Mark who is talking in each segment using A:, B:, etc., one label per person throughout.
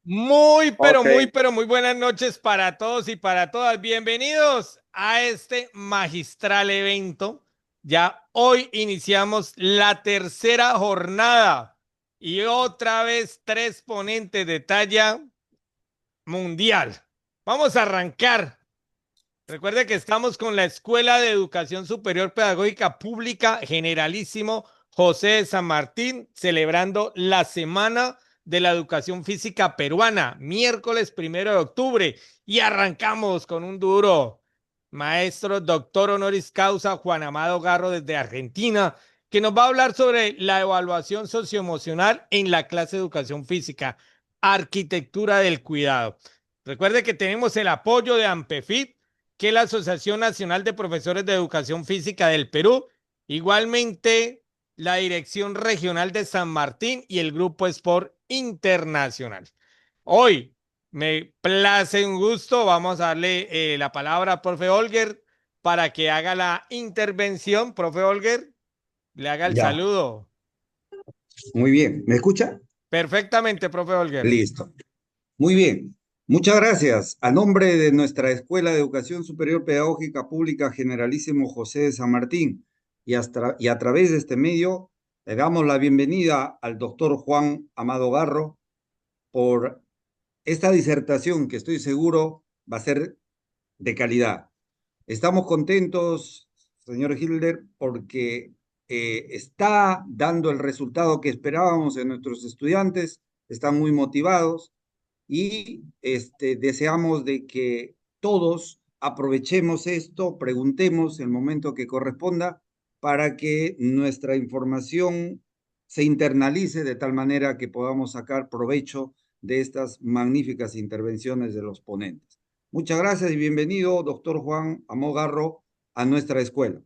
A: Ok,
B: Pero muy buenas noches para todos y para todas. Bienvenidos a este magistral evento. Ya hoy iniciamos la tercera jornada y otra vez tres ponentes de talla mundial. Vamos a arrancar. Recuerde que estamos con la Escuela de Educación Superior Pedagógica Pública Generalísimo José de San Martín, celebrando la Semana de la Educación Física Peruana, miércoles 1 de octubre. Y arrancamos con un duro maestro doctor honoris causa Juan Amado Garro desde Argentina, que nos va a hablar sobre la evaluación socioemocional en la clase de Educación Física, arquitectura del cuidado. Recuerde que tenemos el apoyo de AMPEFIT, que es la Asociación Nacional de Profesores de Educación Física del Perú, igualmente la Dirección Regional de San Martín y el Grupo Sport Internacional. Hoy me place un gusto, vamos a darle la palabra a profe Olger para que haga la intervención. Profe Olger, le haga el
A: ya,
B: saludo.
A: muy bien. ¿Me escucha?
B: Perfectamente, profe Olger.
A: Listo. Muy bien. Muchas gracias. A nombre de nuestra Escuela de Educación Superior Pedagógica Pública Generalísimo José de San Martín y a través de este medio, le damos la bienvenida al doctor Juan Amado Garro por esta disertación que estoy seguro va a ser de calidad. Estamos contentos, señor Hilder, porque está dando el resultado que esperábamos en nuestros estudiantes, están muy motivados y deseamos de que todos aprovechemos esto, preguntemos el momento que corresponda para que nuestra información se internalice de tal manera que podamos sacar provecho de estas magníficas intervenciones de los ponentes. Muchas gracias y bienvenido, doctor Juan Amogarro, a nuestra escuela.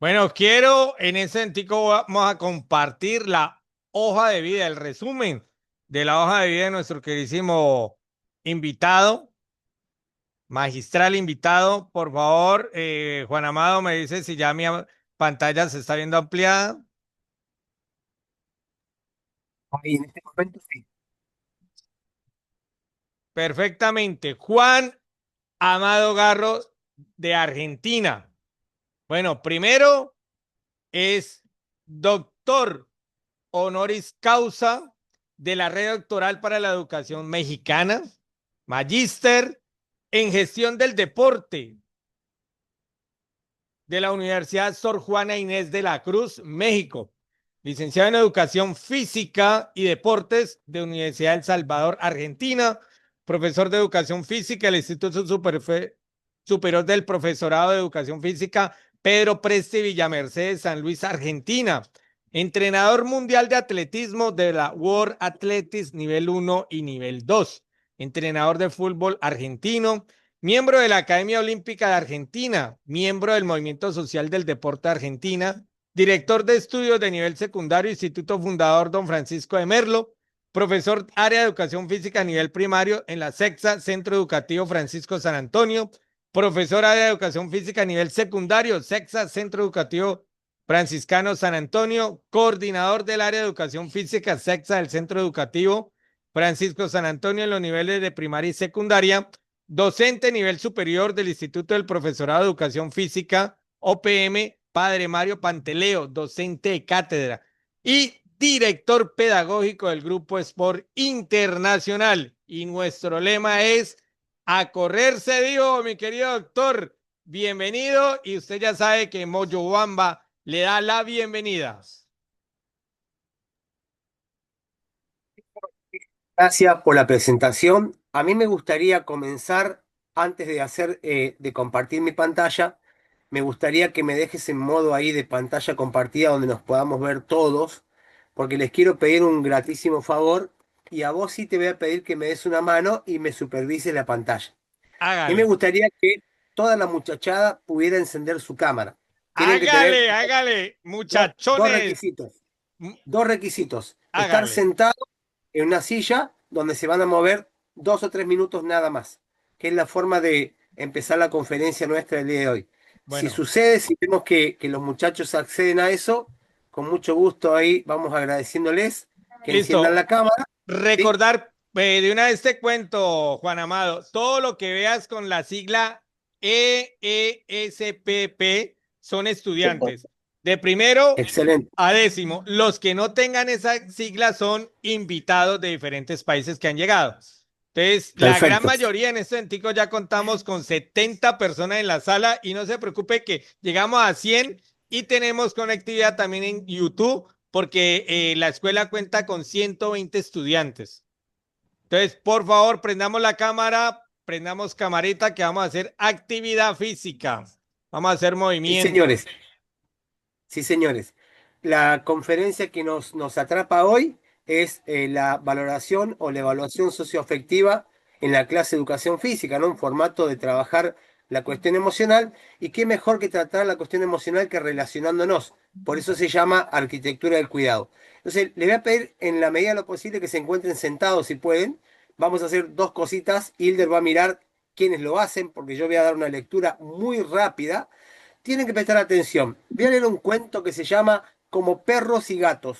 B: Bueno, quiero en ese sentido vamos a compartir la hoja de vida, el resumen de la hoja de vida de nuestro queridísimo invitado, magistral invitado. Por favor, Juan Amado, me dice si ya pantalla se está viendo ampliada.
C: Ahí en este momento sí.
B: Perfectamente. Juan Amado Garro de Argentina. Bueno, primero es doctor honoris causa de la Red Doctoral para la Educación Mexicana, magíster en gestión del deporte de la Universidad Sor Juana Inés de la Cruz, México, licenciado en Educación Física y Deportes de Universidad del Salvador, Argentina, profesor de Educación Física del Instituto Superior del Profesorado de Educación Física Pedro Presti Villamerced de San Luis, Argentina, entrenador mundial de atletismo de la World Athletics nivel 1 y nivel 2, entrenador de fútbol argentino, miembro de la Academia Olímpica de Argentina, miembro del Movimiento Social del Deporte de Argentina, director de estudios de nivel secundario, Instituto Fundador Don Francisco de Merlo, profesor área de educación física a nivel primario en la SEXA, Centro Educativo Francisco San Antonio, profesor área de educación física a nivel secundario, SEXA, Centro Educativo Franciscano San Antonio, coordinador del área de educación física SEXA del Centro Educativo Francisco San Antonio en los niveles de primaria y secundaria, docente nivel superior del Instituto del Profesorado de Educación Física, OPM, Padre Mario Panteleo, docente de cátedra y director pedagógico del Grupo Sport Internacional. Y nuestro lema es, a correr se dio, mi querido doctor. Bienvenido y usted ya sabe que Moyo Bamba le da la bienvenida.
C: Gracias por la presentación. A mí me gustaría comenzar, antes de de compartir mi pantalla, me gustaría que me dejes en modo ahí de pantalla compartida donde nos podamos ver todos, porque les quiero pedir un gratísimo favor y a vos sí te voy a pedir que me des una mano y me supervises la pantalla. A mí me
B: Hágale.
C: gustaría que toda la muchachada pudiera encender su cámara. Tienen que tener
B: Hágale, hágale,
C: dos
B: muchachones.
C: requisitos. Dos requisitos. Estar
B: Hágale.
C: sentado en una silla donde se van a mover 2 o 3 minutos nada más, que es la forma de empezar la conferencia nuestra del día de hoy. Si
B: Bueno,
C: sucede, si vemos que los muchachos acceden a eso, con mucho gusto ahí vamos agradeciéndoles que enciendan
B: listo.
C: la cámara, ¿sí?
B: De una vez te cuento, Juan Amado, todo lo que veas con la sigla EESPP son estudiantes. De primero
C: Excelente,
B: a décimo. Los que no tengan esa sigla son invitados de diferentes países que han llegado. Entonces, la gran
C: perfecto.
B: mayoría en este momento ya contamos con 70 personas en la sala y no se preocupe que llegamos a 100 y tenemos conectividad también en YouTube porque la escuela cuenta con 120 estudiantes. Entonces, por favor, prendamos la cámara, prendamos camarita que vamos a hacer actividad física. Vamos a hacer
C: Sí,
B: movimiento.
C: señores. Sí, señores. La conferencia que nos atrapa hoy es la valoración o la evaluación socioafectiva en la clase de educación física, ¿no? Un formato de trabajar la cuestión emocional y qué mejor que tratar la cuestión emocional que relacionándonos. Por eso se llama arquitectura del cuidado. Entonces, le voy a pedir en la medida de lo posible que se encuentren sentados si pueden. Vamos a hacer dos cositas. Hilder va a mirar quiénes lo hacen porque yo voy a dar una lectura muy rápida. Tienen que prestar atención. Voy a leer un cuento que se llama Como perros y gatos.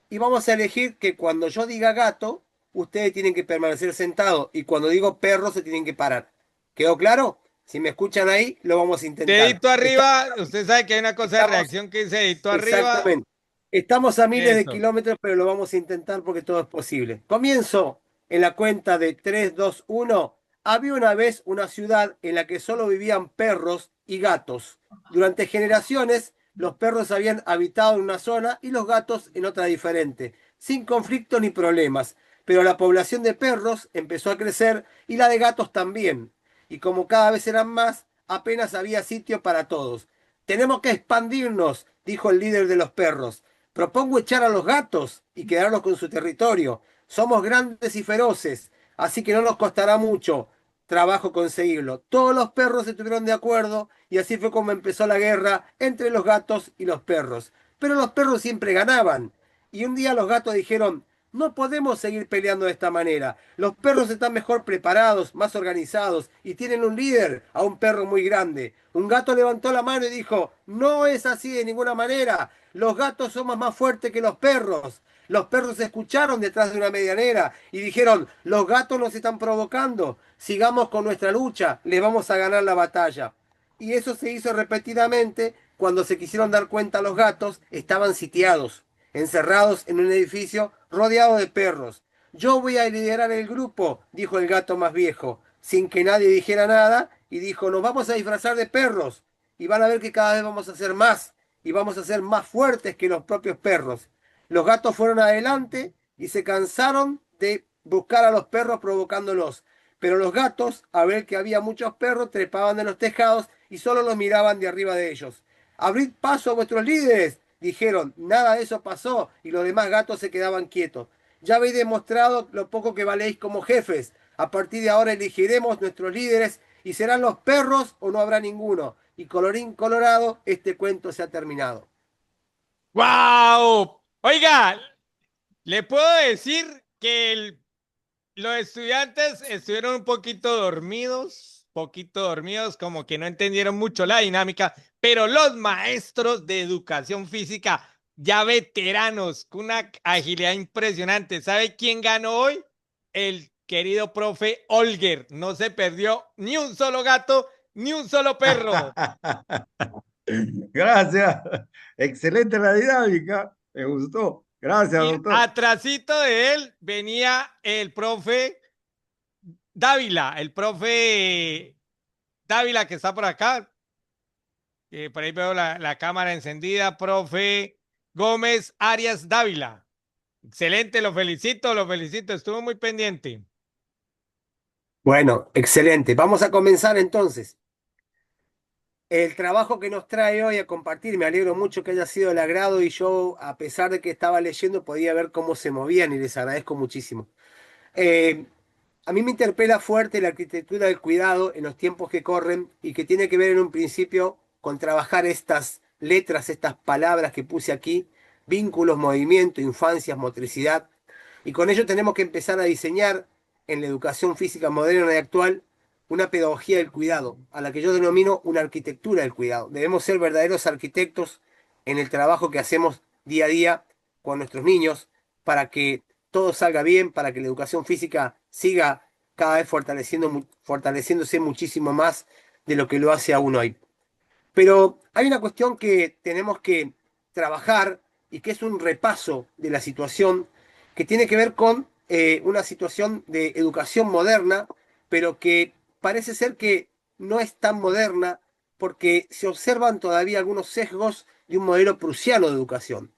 C: Y vamos a elegir que cuando yo diga gato, ustedes tienen que permanecer sentados. Y cuando digo perro, se tienen que parar. ¿Quedó claro? Si me escuchan ahí, lo vamos a intentar.
B: Dedito arriba, usted sabe que hay una cosa de
C: Estamos,
B: reacción que dice dedito arriba.
C: exactamente. Estamos a miles de
B: Eso.
C: kilómetros, pero lo vamos a intentar porque todo es posible. Comienzo en la cuenta de 3, 2, 1. Había una vez una ciudad en la que solo vivían perros y gatos. Durante generaciones, los perros habían habitado en una zona y los gatos en otra diferente, sin conflictos ni problemas. Pero la población de perros empezó a crecer y la de gatos también. Y como cada vez eran más, apenas había sitio para todos. Tenemos que expandirnos, dijo el líder de los perros. Propongo echar a los gatos y quedarnos con su territorio. Somos grandes y feroces, así que no nos costará mucho trabajo conseguirlo. Todos los perros estuvieron de acuerdo y así fue como empezó la guerra entre los gatos y los perros. Pero los perros siempre ganaban. Y un día los gatos dijeron, no podemos seguir peleando de esta manera. Los perros están mejor preparados, más organizados y tienen un líder, a un perro muy grande. Un gato levantó la mano y dijo, no es así de ninguna manera. Los gatos somos más fuertes que los perros. Los perros se escucharon detrás de una medianera y dijeron, los gatos nos están provocando. Sigamos con nuestra lucha, les vamos a ganar la batalla. Y eso se hizo repetidamente. Cuando se quisieron dar cuenta los gatos, estaban sitiados, encerrados en un edificio rodeado de perros. Yo voy a liderar el grupo, dijo el gato más viejo, sin que nadie dijera nada, y dijo, nos vamos a disfrazar de perros, y van a ver que cada vez vamos a ser más, y vamos a ser más fuertes que los propios perros. Los gatos fueron adelante y se cansaron de buscar a los perros provocándolos. Pero los gatos, al ver que había muchos perros, trepaban de los tejados y solo los miraban de arriba de ellos. Abrid paso a vuestros líderes, dijeron. Nada de eso pasó y los demás gatos se quedaban quietos. Ya habéis demostrado lo poco que valéis como jefes. A partir de ahora elegiremos nuestros líderes y serán los perros o no habrá ninguno. Y colorín colorado, este cuento se ha terminado.
B: ¡Wow! Oiga, le puedo decir que los estudiantes estuvieron un poquito dormidos, como que no entendieron mucho la dinámica, pero los maestros de educación física, ya veteranos, con una agilidad impresionante. ¿Sabe quién ganó hoy? El querido profe Olger. No se perdió ni un solo gato, ni un solo perro.
A: Gracias. Excelente la dinámica. Me gustó. Gracias,
B: Y
A: doctor.
B: atrasito de él venía el profe Dávila, el profe Dávila que está por acá. Por ahí veo la cámara encendida, profe Gómez Arias Dávila. Excelente, lo felicito, estuvo muy pendiente.
C: Bueno, excelente. Vamos a comenzar entonces. El trabajo que nos trae hoy a compartir, me alegro mucho que haya sido el agrado y yo, a pesar de que estaba leyendo, podía ver cómo se movían y les agradezco muchísimo. Eh, a mí me interpela fuerte la arquitectura del cuidado en los tiempos que corren y que tiene que ver en un principio con trabajar estas letras, estas palabras que puse aquí, vínculos, movimiento, infancias, motricidad. Y con ello tenemos que empezar a diseñar en la educación física moderna y actual una pedagogía del cuidado, a la que yo denomino una arquitectura del cuidado. Debemos ser verdaderos arquitectos en el trabajo que hacemos día a día con nuestros niños para que todo salga bien, para que la educación física siga cada vez fortaleciéndose muchísimo más de lo que lo hace aún hoy. Pero hay una cuestión que tenemos que trabajar y que es un repaso de la situación que tiene que ver con una situación de educación moderna, pero que parece ser que no es tan moderna porque se observan todavía algunos sesgos de un modelo prusiano de educación.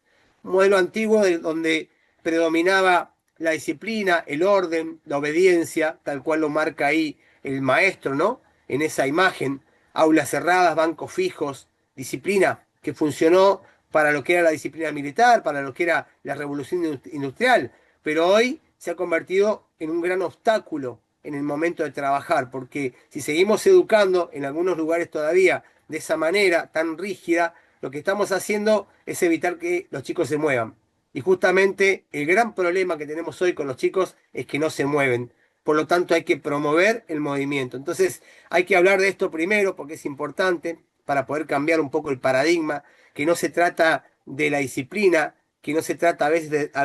C: Un modelo antiguo donde predominaba la disciplina, el orden, la obediencia, tal cual lo marca ahí el maestro, ¿no? En esa imagen, aulas cerradas, bancos fijos, disciplina que funcionó para lo que era la disciplina militar, para lo que era la revolución industrial, pero hoy se ha convertido en un gran obstáculo en el momento de trabajar, porque si seguimos educando en algunos lugares todavía de esa manera tan rígida, lo que estamos haciendo es evitar que los chicos se muevan. Y justamente el gran problema que tenemos hoy con los chicos es que no se mueven. Por lo tanto, hay que promover el movimiento. Entonces, hay que hablar de esto primero porque es importante para poder cambiar un poco el paradigma, que no se trata de la disciplina, que no se trata a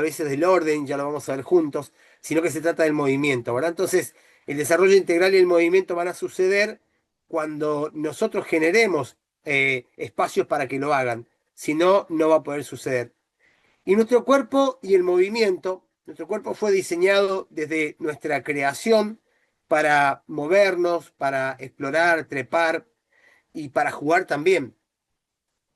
C: veces del orden, ya lo vamos a ver juntos, sino que se trata del movimiento, ¿verdad? Entonces, el desarrollo integral y el movimiento van a suceder cuando nosotros generemos espacios para que lo hagan. Si no, no va a poder suceder. Y nuestro cuerpo y el movimiento, nuestro cuerpo fue diseñado desde nuestra creación para movernos, para explorar, trepar y para jugar también.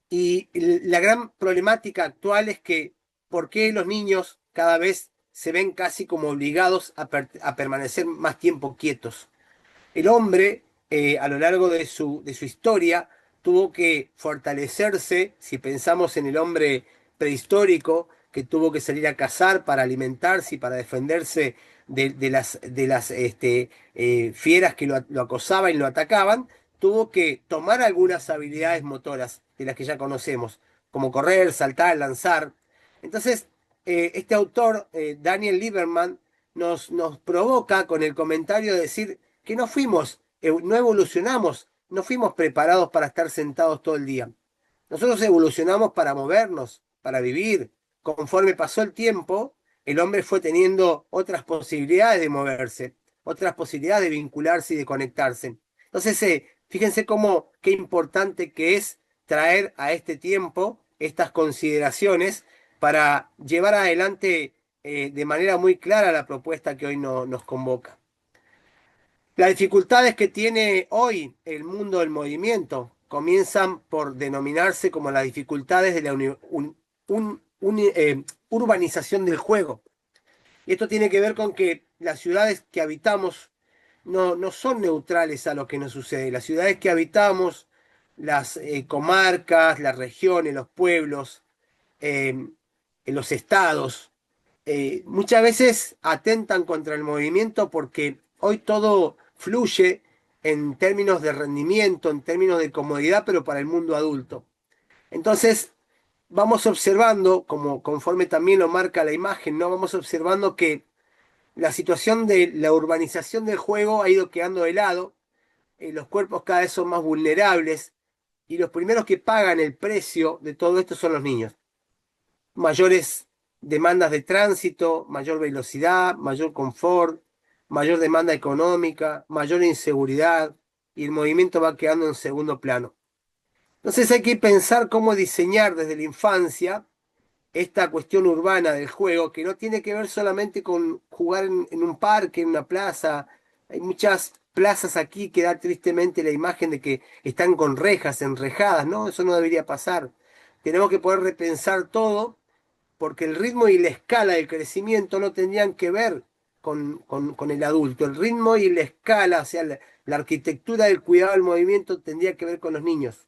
C: Y la gran problemática actual es que ¿por qué los niños cada vez se ven casi como obligados a permanecer más tiempo quietos? El hombre, a lo largo de su historia, tuvo que fortalecerse, si pensamos en el hombre prehistórico, que tuvo que salir a cazar para alimentarse y para defenderse de las fieras que lo acosaban y lo atacaban, tuvo que tomar algunas habilidades motoras de las que ya conocemos, como correr, saltar, lanzar. Entonces, este autor, Daniel Lieberman, nos provoca con el comentario de decir que no fuimos, no evolucionamos, no fuimos preparados para estar sentados todo el día. Nosotros evolucionamos para movernos, para vivir. Conforme pasó el tiempo, el hombre fue teniendo otras posibilidades de moverse, otras posibilidades de vincularse y de conectarse. Entonces, fíjense cómo, qué importante que es traer a este tiempo estas consideraciones para llevar adelante de manera muy clara la propuesta que hoy nos convoca. Las dificultades que tiene hoy el mundo del movimiento comienzan por denominarse como las dificultades de la urbanización del juego. Y esto tiene que ver con que las ciudades que habitamos no son neutrales a lo que nos sucede. Las ciudades que habitamos, las comarcas, las regiones, los pueblos, en los estados, muchas veces atentan contra el movimiento porque hoy todo fluye en términos de rendimiento, en términos de comodidad, pero para el mundo adulto. Entonces, vamos observando, como conforme también lo marca la imagen, ¿no? Vamos observando que la situación de la urbanización del juego ha ido quedando de lado, los cuerpos cada vez son más vulnerables y los primeros que pagan el precio de todo esto son los niños. Mayores demandas de tránsito, mayor velocidad, mayor confort, mayor demanda económica, mayor inseguridad, y el movimiento va quedando en segundo plano. Entonces hay que pensar cómo diseñar desde la infancia esta cuestión urbana del juego, que no tiene que ver solamente con jugar en un parque, en una plaza. Hay muchas plazas aquí que da tristemente la imagen de que están con rejas, enrejadas, ¿no? Eso no debería pasar. Tenemos que poder repensar todo porque el ritmo y la escala del crecimiento no tendrían que ver con el adulto. El ritmo y la escala, o sea, la arquitectura del cuidado del movimiento tendría que ver con los niños,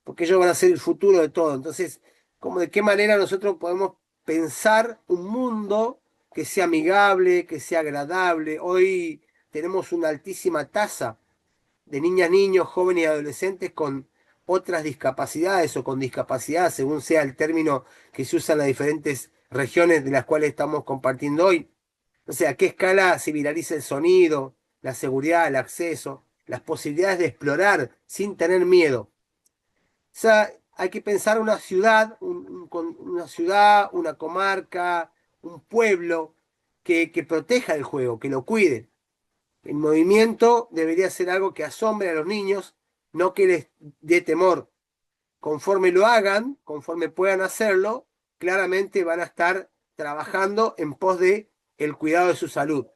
C: porque ellos van a ser el futuro de todo. Entonces, ¿cómo, de qué manera nosotros podemos pensar un mundo que sea amigable, que sea agradable? Hoy tenemos una altísima tasa de niñas, niños, jóvenes y adolescentes con otras discapacidades o con discapacidad, según sea el término que se usa en las diferentes regiones de las cuales estamos compartiendo hoy. O sea, ¿a qué escala se viraliza el sonido, la seguridad, el acceso, las posibilidades de explorar sin tener miedo? O sea, hay que pensar una ciudad, una ciudad, una comarca, un pueblo, que proteja el juego, que lo cuide. El movimiento debería ser algo que asombre a los niños, no que les dé temor. Conforme lo hagan, conforme puedan hacerlo, claramente van a estar trabajando en pos de el cuidado de su salud.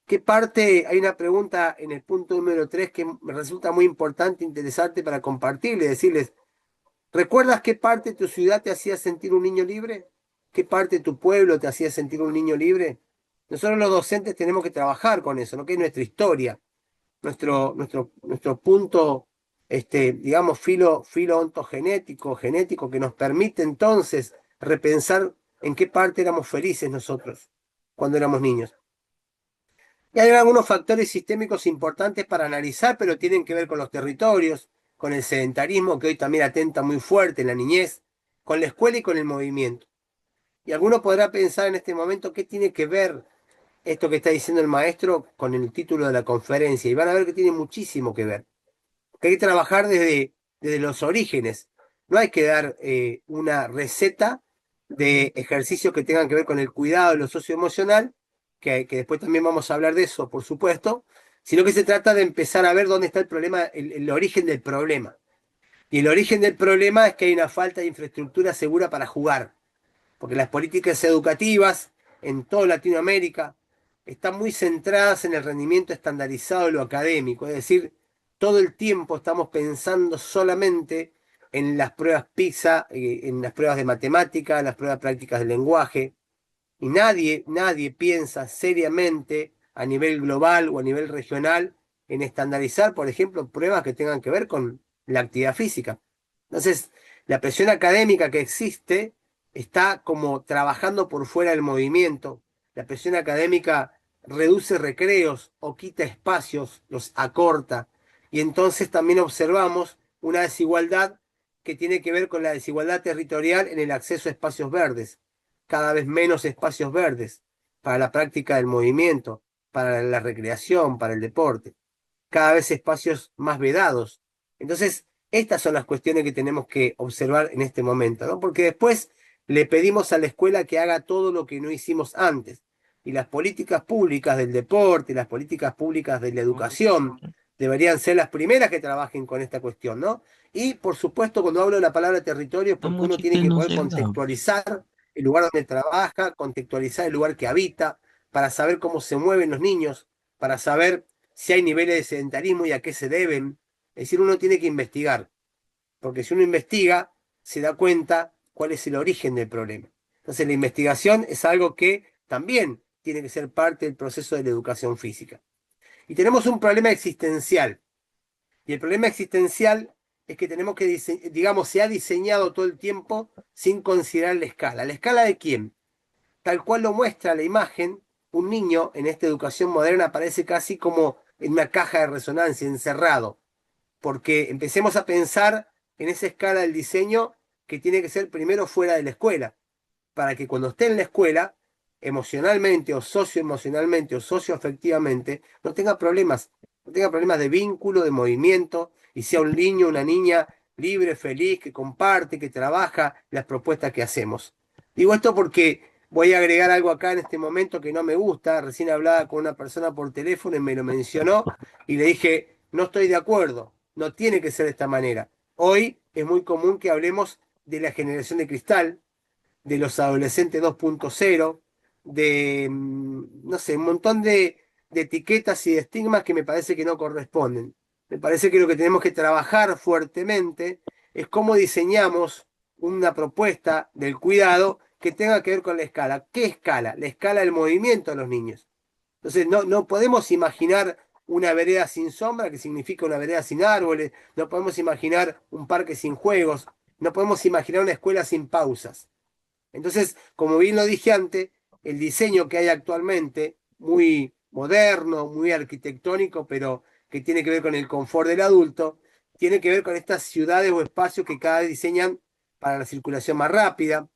C: ¿Qué parte? Hay una pregunta en el punto número 3 que me resulta muy importante, interesante para compartirles, decirles, ¿recuerdas qué parte de tu ciudad te hacía sentir un niño libre? ¿Qué parte de tu pueblo te hacía sentir un niño libre? Nosotros los docentes tenemos que trabajar con eso, ¿no? Que es nuestra historia, nuestro punto, digamos, filo ontogenético, genético, que nos permite entonces repensar en qué parte éramos felices nosotros cuando éramos niños. Y hay algunos factores sistémicos importantes para analizar, pero tienen que ver con los territorios, con el sedentarismo, que hoy también atenta muy fuerte en la niñez, con la escuela y con el movimiento. Y alguno podrá pensar en este momento qué tiene que ver esto que está diciendo el maestro con el título de la conferencia, y van a ver que tiene muchísimo que ver. Que hay que trabajar desde los orígenes. No hay que dar una receta de ejercicios que tengan que ver con el cuidado de lo socioemocional, que después también vamos a hablar de eso, por supuesto, sino que se trata de empezar a ver dónde está el problema, el origen del problema. Y el origen del problema es que hay una falta de infraestructura segura para jugar, porque las políticas educativas en toda Latinoamérica están muy centradas en el rendimiento estandarizado de lo académico, es decir, todo el tiempo estamos pensando solamente en las pruebas PISA, en las pruebas de matemática, en las pruebas prácticas del lenguaje, y nadie piensa seriamente a nivel global o a nivel regional en estandarizar, por ejemplo, pruebas que tengan que ver con la actividad física. Entonces, la presión académica que existe está como trabajando por fuera del movimiento. La presión académica reduce recreos o quita espacios, los acorta. Y entonces también observamos una desigualdad que tiene que ver con la desigualdad territorial en el acceso a espacios verdes. Cada vez menos espacios verdes para la práctica del movimiento, para la recreación, para el deporte. Cada vez espacios más vedados. Entonces, estas son las cuestiones que tenemos que observar en este momento, ¿no? Porque después le pedimos a la escuela que haga todo lo que no hicimos antes. Y las políticas públicas del deporte, las políticas públicas de la educación, deberían ser las primeras que trabajen con esta cuestión, ¿no? Y, por supuesto, cuando hablo de la palabra territorio, es porque uno tiene que poder contextualizar el lugar donde trabaja, contextualizar el lugar que habita, para saber cómo se mueven los niños, para saber si hay niveles de sedentarismo y a qué se deben. Es decir, uno tiene que investigar, porque si uno investiga, se da cuenta cuál es el origen del problema. Entonces, la investigación es algo que también tiene que ser parte del proceso de la educación física. Y tenemos un problema existencial. Y el problema existencial es que tenemos que, digamos, se ha diseñado todo el tiempo sin considerar la escala. ¿La escala de quién? Tal cual lo muestra la imagen, un niño en esta educación moderna parece casi como en una caja de resonancia, encerrado, porque empecemos a pensar en esa escala del diseño que tiene que ser primero fuera de la escuela, para que cuando esté en la escuela, emocionalmente o socioemocionalmente o socioafectivamente, no tenga problemas de vínculo, de movimiento, y sea un niño, una niña libre, feliz, que comparte, que trabaja las propuestas que hacemos. Digo esto porque voy a agregar algo acá en este momento que no me gusta. Recién hablaba con una persona por teléfono y me lo mencionó y le dije, no estoy de acuerdo, no tiene que ser de esta manera. Hoy es muy común que hablemos de la generación de cristal, de los adolescentes 2.0, de, no sé, un montón de etiquetas y de estigmas que me parece que no corresponden. Me parece que lo que tenemos que trabajar fuertemente es cómo diseñamos una propuesta del cuidado que tenga que ver con la escala. ¿Qué escala? La escala del movimiento de los niños. Entonces, no podemos imaginar una vereda sin sombra, que significa una vereda sin árboles, no podemos imaginar un parque sin juegos, no podemos imaginar una escuela sin pausas. Entonces, como bien lo dije antes, el diseño que hay actualmente, muy moderno, muy arquitectónico, pero que tiene que ver con el confort del adulto, tiene que ver con estas ciudades o espacios que cada vez diseñan para la circulación más rápida,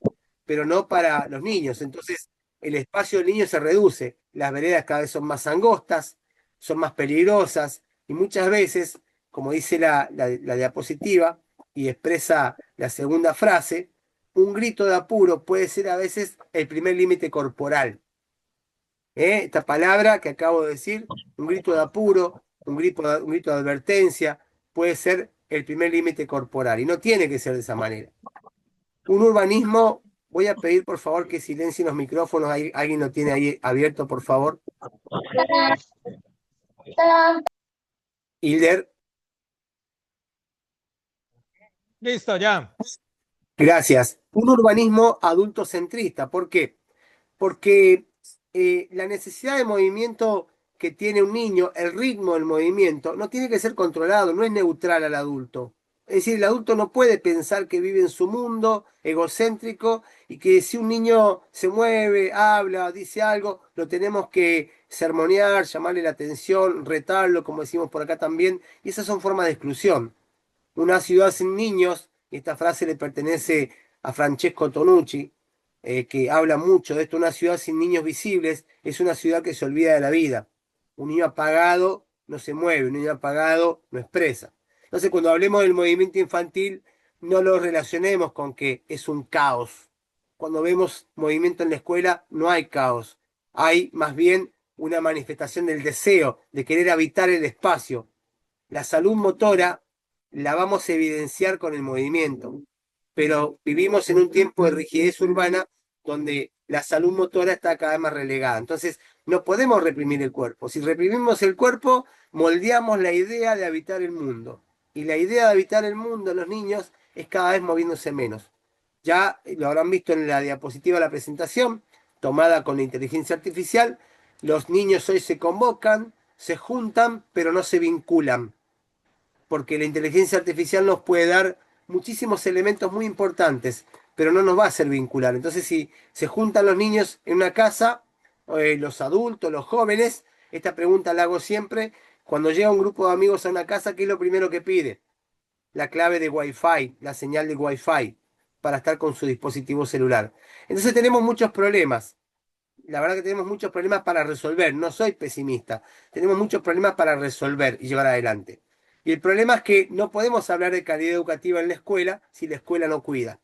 C: pero no para los niños. Entonces, el espacio del niño se reduce, las veredas cada vez son más angostas, son más peligrosas, y muchas veces, como dice la diapositiva y expresa la segunda frase, un grito de apuro puede ser a veces el primer límite corporal. Esta palabra que acabo de decir, un grito de apuro, un grito de advertencia, puede ser el primer límite corporal y no tiene que ser de esa manera. Un urbanismo, voy a pedir por favor que silencien los micrófonos, alguien lo tiene ahí abierto, por favor. Hilder,
B: Listo, ya.
C: gracias. Un urbanismo adultocentrista, ¿por qué? Porque la necesidad de movimiento que tiene un niño, el ritmo del movimiento, no tiene que ser controlado, no es neutral al adulto. Es decir, el adulto no puede pensar que vive en su mundo egocéntrico y que si un niño se mueve, habla, dice algo, lo tenemos que sermonear, llamarle la atención, retarlo, como decimos por acá también, y esas son formas de exclusión. Una ciudad sin niños, y esta frase le pertenece a Francesco Tonucci, que habla mucho de esto, una ciudad sin niños visibles es una ciudad que se olvida de la vida. Un niño apagado no se mueve, un niño apagado no expresa. Entonces, cuando hablemos del movimiento infantil, no lo relacionemos con que es un caos. Cuando vemos movimiento en la escuela, no hay caos. Hay más bien una manifestación del deseo de querer habitar el espacio. La salud motora la vamos a evidenciar con el movimiento, pero vivimos en un tiempo de rigidez urbana donde la salud motora está cada vez más relegada. Entonces, no podemos reprimir el cuerpo. Si reprimimos el cuerpo, moldeamos la idea de habitar el mundo. Y la idea de habitar el mundo en los niños es cada vez moviéndose menos. Ya lo habrán visto en la diapositiva de la presentación, tomada con la inteligencia artificial. Los niños hoy se convocan, se juntan, pero no se vinculan porque la inteligencia artificial nos puede dar muchísimos elementos muy importantes, pero no nos va a hacer vincular. Entonces, si se juntan los niños en una casa, los adultos, los jóvenes, esta pregunta la hago siempre, cuando llega un grupo de amigos a una casa, ¿qué es lo primero que pide? La clave de Wi-Fi, la señal de Wi-Fi, para estar con su dispositivo celular. Entonces tenemos muchos problemas. La verdad que tenemos muchos problemas para resolver. No soy pesimista. Tenemos muchos problemas para resolver y llevar adelante. Y el problema es que no podemos hablar de calidad educativa en la escuela si la escuela no cuida.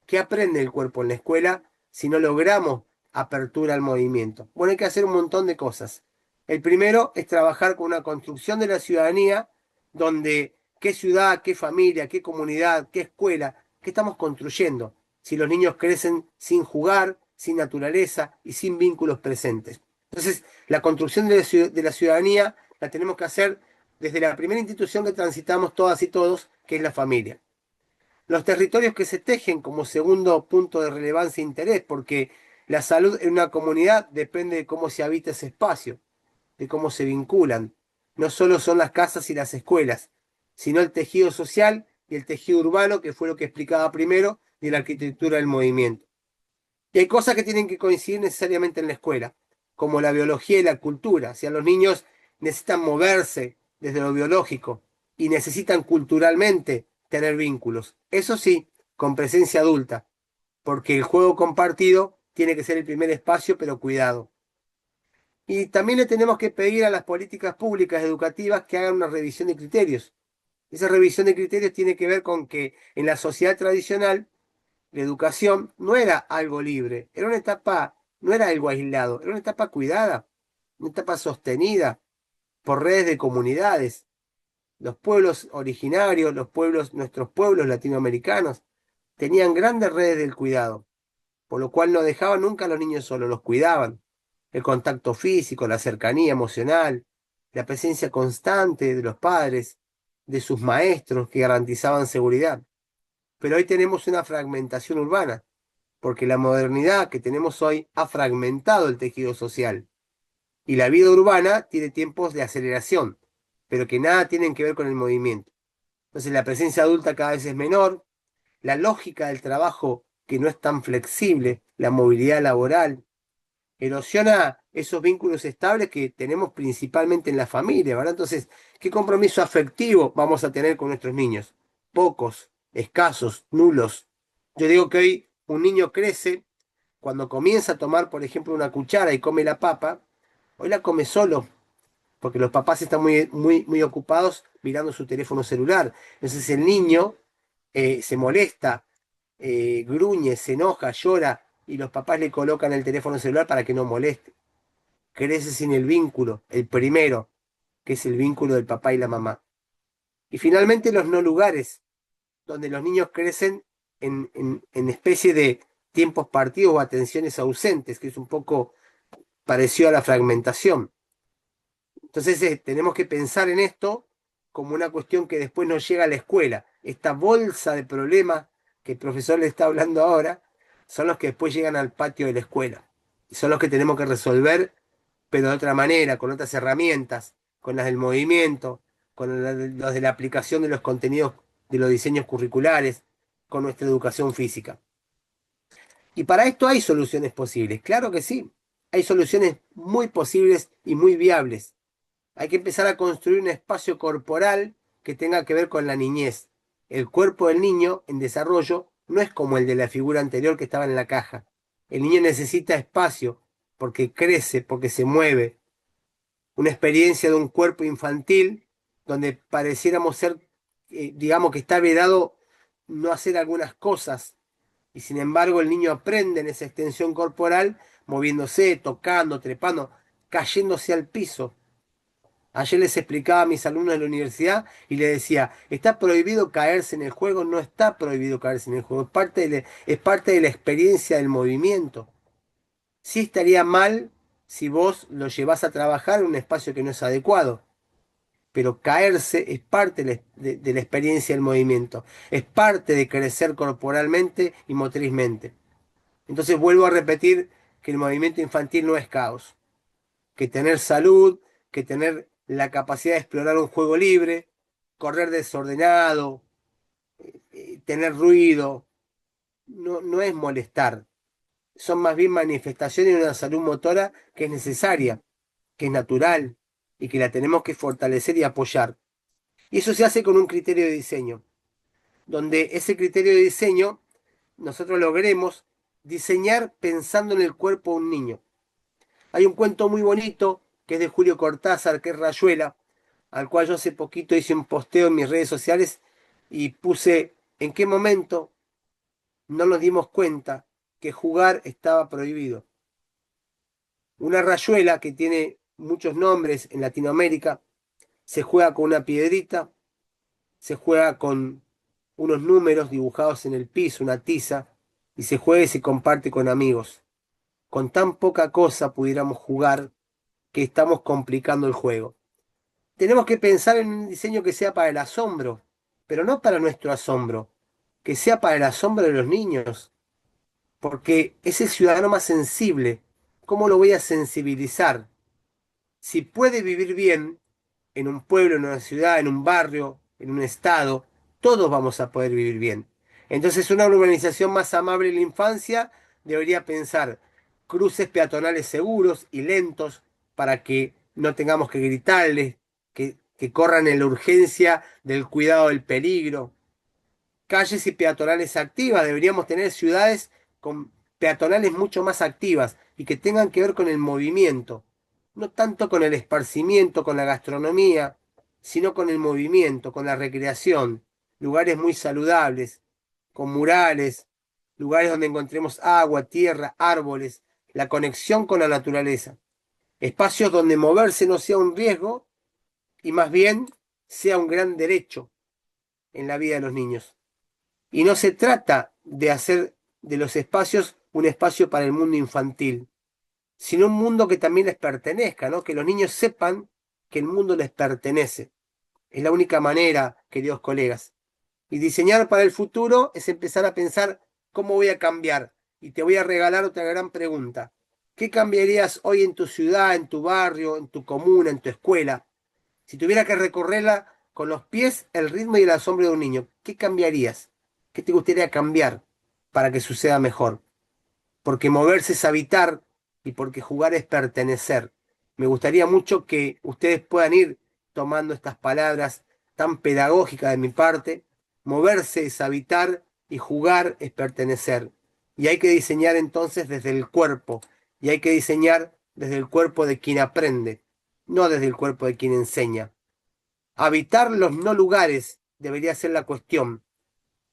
C: ¿Qué aprende el cuerpo en la escuela si no logramos apertura al movimiento? Bueno, hay que hacer un montón de cosas. El primero es trabajar con una construcción de la ciudadanía donde qué ciudad, qué familia, qué comunidad, qué escuela, qué estamos construyendo. Si los niños crecen sin jugar, sin naturaleza y sin vínculos presentes. Entonces, la construcción de la ciudadanía la tenemos que hacer desde la primera institución que transitamos todas y todos, que es la familia. Los territorios que se tejen como segundo punto de relevancia e interés, porque la salud en una comunidad depende de cómo se habita ese espacio, de cómo se vinculan. No solo son las casas y las escuelas, sino el tejido social y el tejido urbano, que fue lo que explicaba primero, de la arquitectura del movimiento. Y hay cosas que tienen que coincidir necesariamente en la escuela, como la biología y la cultura. O sea, los niños necesitan moverse desde lo biológico y necesitan culturalmente tener vínculos. Eso sí, con presencia adulta, porque el juego compartido tiene que ser el primer espacio, pero cuidado. Y también le tenemos que pedir a las políticas públicas educativas que hagan una revisión de criterios. Esa revisión de criterios tiene que ver con que en la sociedad tradicional la educación no era algo libre, era una etapa, no era algo aislado, era una etapa cuidada, una etapa sostenida por redes de comunidades. Los pueblos originarios, nuestros pueblos latinoamericanos, tenían grandes redes del cuidado, por lo cual no dejaban nunca a los niños solos, los cuidaban. El contacto físico, la cercanía emocional, la presencia constante de los padres, de sus maestros que garantizaban seguridad. Pero hoy tenemos una fragmentación urbana, porque la modernidad que tenemos hoy ha fragmentado el tejido social. Y la vida urbana tiene tiempos de aceleración, pero que nada tienen que ver con el movimiento. Entonces la presencia adulta cada vez es menor, la lógica del trabajo que no es tan flexible, la movilidad laboral, erosiona esos vínculos estables que tenemos principalmente en la familia, ¿verdad? Entonces, ¿qué compromiso afectivo vamos a tener con nuestros niños? Pocos, escasos, nulos. Yo digo que hoy un niño crece cuando comienza a tomar, por ejemplo, una cuchara y come la papa, hoy la come solo, porque los papás están muy ocupados mirando su teléfono celular. Entonces el niño se molesta, gruñe, se enoja, llora, y los papás le colocan el teléfono celular para que no moleste. crece sin el vínculo, el primero, que es el vínculo del papá y la mamá. Y finalmente los no lugares, donde los niños crecen en especie de tiempos partidos o atenciones ausentes, que es un poco parecido a la fragmentación. Entonces tenemos que pensar en esto como una cuestión que después nos llega a la escuela. Esta bolsa de problemas que el profesor le está hablando ahora son los que después llegan al patio de la escuela. Y son los que tenemos que resolver, pero de otra manera, con otras herramientas, con las del movimiento, con las de la aplicación de los contenidos de los diseños curriculares, con nuestra educación física. Y para esto hay soluciones posibles, claro que sí. Hay soluciones muy posibles y muy viables. Hay que empezar a construir un espacio corporal que tenga que ver con la niñez. El cuerpo del niño en desarrollo no es como el de la figura anterior que estaba en la caja. El niño necesita espacio porque crece, porque se mueve. Una experiencia de un cuerpo infantil donde pareciéramos ser, digamos que está vedado no hacer algunas cosas y sin embargo el niño aprende en esa extensión corporal, moviéndose, tocando, trepando, cayéndose al piso. Ayer les explicaba a mis alumnos de la universidad y les decía, ¿está prohibido caerse en el juego? No está prohibido caerse en el juego, es parte de la experiencia del movimiento. Sí estaría mal si vos lo llevás a trabajar en un espacio que no es adecuado, pero caerse es parte de la experiencia del movimiento, es parte de crecer corporalmente y motrizmente. Entonces vuelvo a repetir que el movimiento infantil no es caos, que tener salud, que tener la capacidad de explorar un juego libre, correr desordenado, tener ruido, no es molestar, son más bien manifestaciones de una salud motora que es necesaria, que es natural y que la tenemos que fortalecer y apoyar. Y eso se hace con un criterio de diseño, donde ese criterio de diseño nosotros logremos diseñar pensando en el cuerpo de un niño. Hay un cuento muy bonito que es de Julio Cortázar, que es Rayuela, al cual yo hace poquito hice un posteo en mis redes sociales y puse en qué momento no nos dimos cuenta que jugar estaba prohibido. Una rayuela que tiene muchos nombres en Latinoamérica, se juega con una piedrita, se juega con unos números dibujados en el piso, una tiza, y se juega y se comparte con amigos. Con tan poca cosa pudiéramos jugar que estamos complicando el juego. Tenemos que pensar en un diseño que sea para el asombro, pero no para nuestro asombro, que sea para el asombro de los niños, porque es el ciudadano más sensible. ¿Cómo lo voy a sensibilizar? Si puede vivir bien en un pueblo, en una ciudad, en un barrio, en un estado, todos vamos a poder vivir bien. Entonces, una urbanización más amable en la infancia debería pensar cruces peatonales seguros y lentos para que no tengamos que gritarles, que corran en la urgencia del cuidado del peligro. Calles y peatonales activas, deberíamos tener ciudades con peatonales mucho más activas y que tengan que ver con el movimiento, no tanto con el esparcimiento, con la gastronomía, sino con el movimiento, con la recreación, lugares muy saludables, con murales, lugares donde encontremos agua, tierra, árboles, la conexión con la naturaleza, espacios donde moverse no sea un riesgo y más bien sea un gran derecho en la vida de los niños. Y no se trata de hacer de los espacios un espacio para el mundo infantil, sino un mundo que también les pertenezca, ¿no? Que los niños sepan que el mundo les pertenece. Es la única manera, queridos colegas. Y diseñar para el futuro es empezar a pensar cómo voy a cambiar. Y te voy a regalar otra gran pregunta. ¿Qué cambiarías hoy en tu ciudad, en tu barrio, en tu comuna, en tu escuela? Si tuviera que recorrerla con los pies, el ritmo y el asombro de un niño, ¿qué cambiarías? ¿Qué te gustaría cambiar para que suceda mejor? Porque moverse es habitar y porque jugar es pertenecer. Me gustaría mucho que ustedes puedan ir tomando estas palabras tan pedagógicas de mi parte. Moverse es habitar y jugar es pertenecer. Y hay que diseñar entonces desde el cuerpo. Y hay que diseñar desde el cuerpo de quien aprende, no desde el cuerpo de quien enseña. Habitar los no lugares debería ser la cuestión.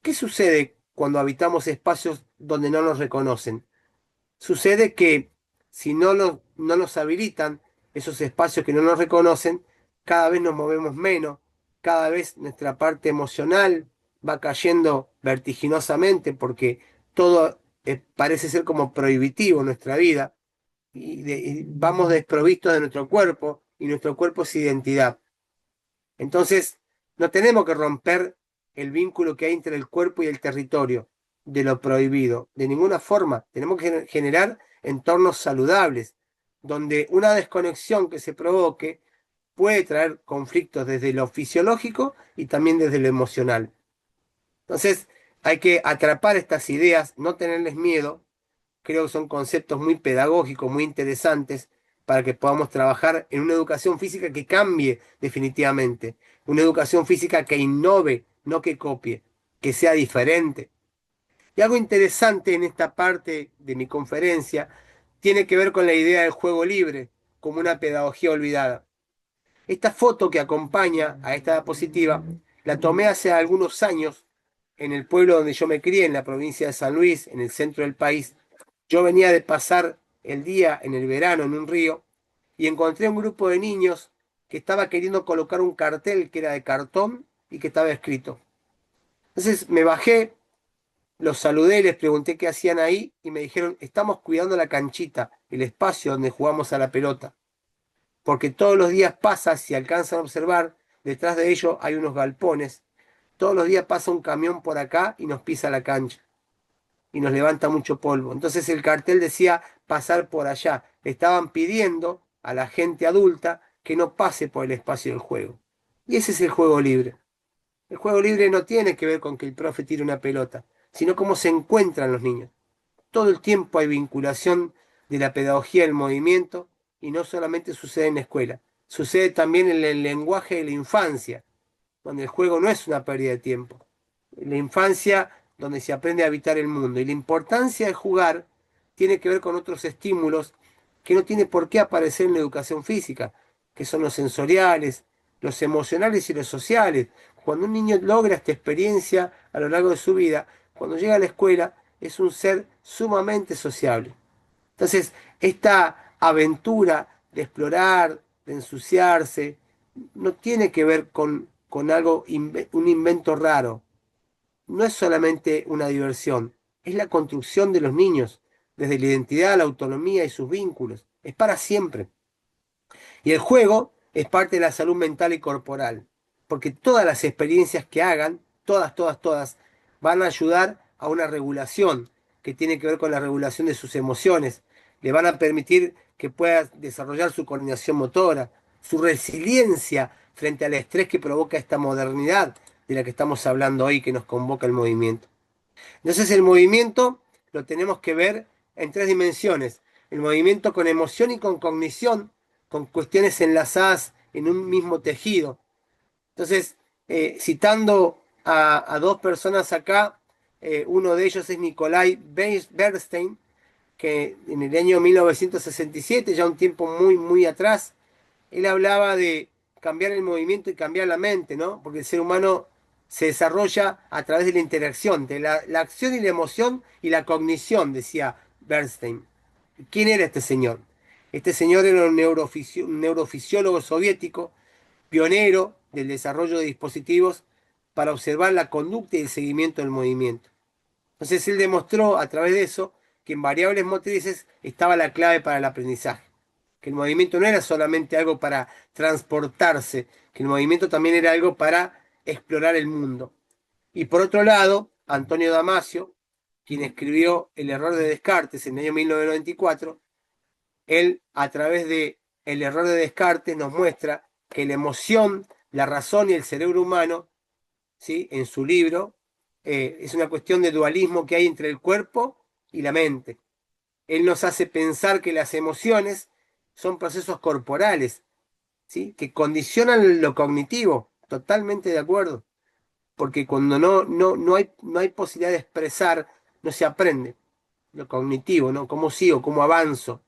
C: ¿Qué sucede cuando habitamos espacios donde no nos reconocen? Sucede que si no no nos habilitan, esos espacios que no nos reconocen, cada vez nos movemos menos, cada vez nuestra parte emocional va cayendo vertiginosamente porque todo parece ser como prohibitivo en nuestra vida y vamos desprovistos de nuestro cuerpo y nuestro cuerpo es identidad. Entonces, no tenemos que romper el vínculo que hay entre el cuerpo y el territorio de lo prohibido. De ninguna forma. Tenemos que generar entornos saludables, donde una desconexión que se provoque puede traer conflictos desde lo fisiológico y también desde lo emocional. Entonces, hay que atrapar estas ideas, no tenerles miedo. Creo que son conceptos muy pedagógicos, muy interesantes para que podamos trabajar en una educación física que cambie definitivamente, una educación física que innove, no que copie, que sea diferente. Y algo interesante en esta parte de mi conferencia tiene que ver con la idea del juego libre como una pedagogía olvidada. Esta foto que acompaña a esta diapositiva la tomé hace algunos años en el pueblo donde yo me crié, en la provincia de San Luis, en el centro del país. Yo venía de pasar el día en el verano en un río y encontré un grupo de niños que estaba queriendo colocar un cartel que era de cartón y que estaba escrito. Entonces me bajé, los saludé, les pregunté qué hacían ahí y me dijeron, estamos cuidando la canchita, el espacio donde jugamos a la pelota, porque todos los días pasa, si alcanzan a observar, detrás de ellos hay unos galpones, todos los días pasa un camión por acá y nos pisa la cancha y nos levanta mucho polvo. Entonces el cartel decía pasar por allá. Le estaban pidiendo a la gente adulta que no pase por el espacio del juego. Y ese es el juego libre. El juego libre no tiene que ver con que el profe tire una pelota, sino cómo se encuentran los niños. Todo el tiempo hay vinculación de la pedagogía del movimiento y no solamente sucede en la escuela, sucede también en el lenguaje de la infancia, donde el juego no es una pérdida de tiempo. En la infancia donde se aprende a habitar el mundo. Y la importancia de jugar tiene que ver con otros estímulos que no tiene por qué aparecer en la educación física, que son los sensoriales, los emocionales y los sociales. Cuando un niño logra esta experiencia a lo largo de su vida, cuando llega a la escuela, es un ser sumamente sociable. Entonces, esta aventura de explorar, de ensuciarse, no tiene que ver con algo, un invento raro. No es solamente una diversión, es la construcción de los niños, desde la identidad, la autonomía y sus vínculos. Es para siempre. Y el juego es parte de la salud mental y corporal, porque todas las experiencias que hagan, todas, van a ayudar a una regulación que tiene que ver con la regulación de sus emociones. Le van a permitir que pueda desarrollar su coordinación motora, su resiliencia frente al estrés que provoca esta modernidad de la que estamos hablando hoy, que nos convoca el movimiento. Entonces el movimiento lo tenemos que ver en tres dimensiones. El movimiento con emoción y con cognición, con cuestiones enlazadas en un mismo tejido. Entonces, citando a dos personas acá, uno de ellos es Nikolai Bernstein, que en el año 1967, ya un tiempo muy atrás, él hablaba de cambiar el movimiento y cambiar la mente, ¿no? Porque el ser humano se desarrolla a través de la interacción, de la acción y la emoción y la cognición, decía Bernstein. ¿Quién era este señor? Este señor era un neurofisiólogo soviético, pionero del desarrollo de dispositivos para observar la conducta y el seguimiento del movimiento. Entonces él demostró a través de eso que en variables motrices estaba la clave para el aprendizaje, que el movimiento no era solamente algo para transportarse, que el movimiento también era algo para explorar el mundo. Y por otro lado, Antonio Damasio, quien escribió El error de Descartes en el año 1994, él a través de El error de Descartes nos muestra que la emoción, la razón y el cerebro humano, ¿sí? En su libro, es una cuestión de dualismo que hay entre el cuerpo y la mente. Él nos hace pensar que las emociones son procesos corporales, ¿sí? Que condicionan lo cognitivo. Totalmente de acuerdo. Porque cuando no hay posibilidad de expresar, no se aprende lo cognitivo, ¿no? ¿Cómo sigo? ¿Cómo avanzo?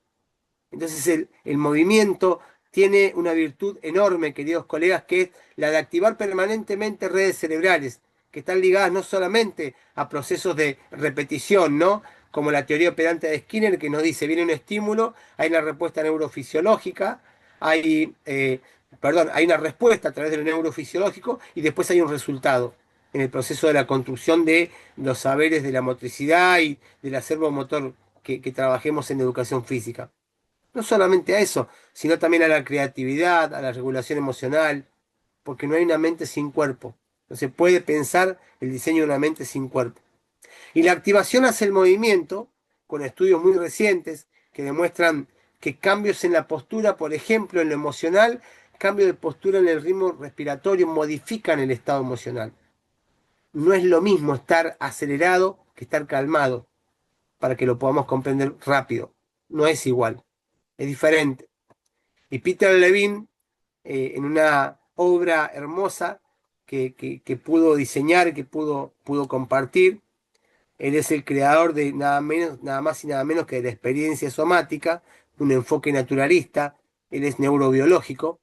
C: Entonces el movimiento tiene una virtud enorme, queridos colegas, que es la de activar permanentemente redes cerebrales, que están ligadas no solamente a procesos de repetición, ¿no? como la teoría operante de Skinner, que nos dice, viene un estímulo, hay una respuesta neurofisiológica, hay una respuesta a través de lo neurofisiológico y después hay un resultado en el proceso de la construcción de los saberes de la motricidad y del acervo motor que trabajemos en educación física. No solamente a eso, sino también a la creatividad, a la regulación emocional, porque no hay una mente sin cuerpo. No se puede pensar el diseño de una mente sin cuerpo. Y la activación hace el movimiento, con estudios muy recientes que demuestran que cambios en la postura, por ejemplo, en lo emocional, cambio de postura en el ritmo respiratorio, modifican el estado emocional. No es lo mismo estar acelerado que estar calmado, para que lo podamos comprender rápido. No es igual, es diferente. Y Peter Levine, en una obra hermosa que pudo diseñar, que pudo compartir, él es el creador de nada más y nada menos que de la experiencia somática, un enfoque naturalista, él es neurobiológico.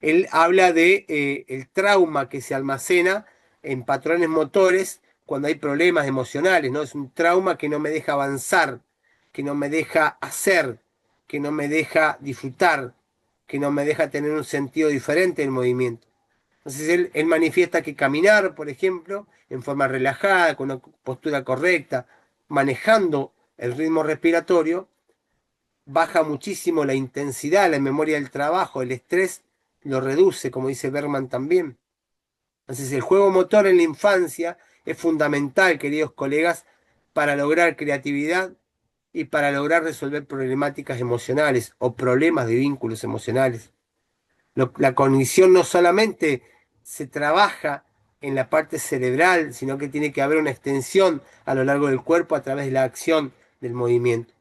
C: Él habla de el trauma que se almacena en patrones motores cuando hay problemas emocionales, ¿no? Es un trauma que no me deja avanzar, que no me deja hacer, que no me deja disfrutar, que no me deja tener un sentido diferente del movimiento. Entonces él manifiesta que caminar, por ejemplo, en forma relajada, con una postura correcta, manejando el ritmo respiratorio, baja muchísimo la intensidad, la memoria del trabajo, el estrés lo reduce, como dice Bergman también. Entonces el juego motor en la infancia es fundamental, queridos colegas, para lograr creatividad y para lograr resolver problemáticas emocionales o problemas de vínculos emocionales. La cognición no solamente se trabaja en la parte cerebral, sino que tiene que haber una extensión a lo largo del cuerpo a través de la acción del movimiento.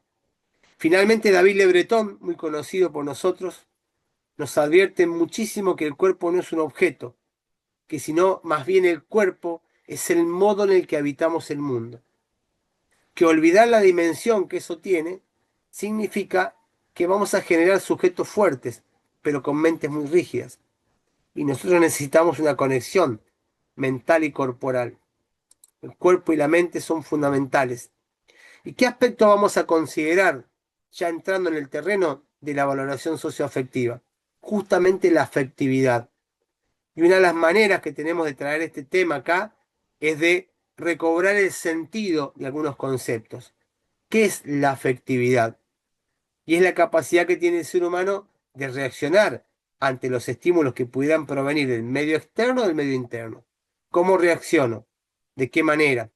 C: Finalmente, David Le Breton, muy conocido por nosotros, nos advierte muchísimo que el cuerpo no es un objeto, que sino más bien el cuerpo es el modo en el que habitamos el mundo. Que olvidar la dimensión que eso tiene significa que vamos a generar sujetos fuertes, pero con mentes muy rígidas. Y nosotros necesitamos una conexión mental y corporal. El cuerpo y la mente son fundamentales. ¿Y qué aspecto vamos a considerar ya entrando en el terreno de la valoración socioafectiva? Justamente la afectividad. Y una de las maneras que tenemos de traer este tema acá es de recobrar el sentido de algunos conceptos. ¿Qué es la afectividad? Y es la capacidad que tiene el ser humano de reaccionar ante los estímulos que pudieran provenir del medio externo o del medio interno. ¿Cómo reacciono? ¿De qué manera?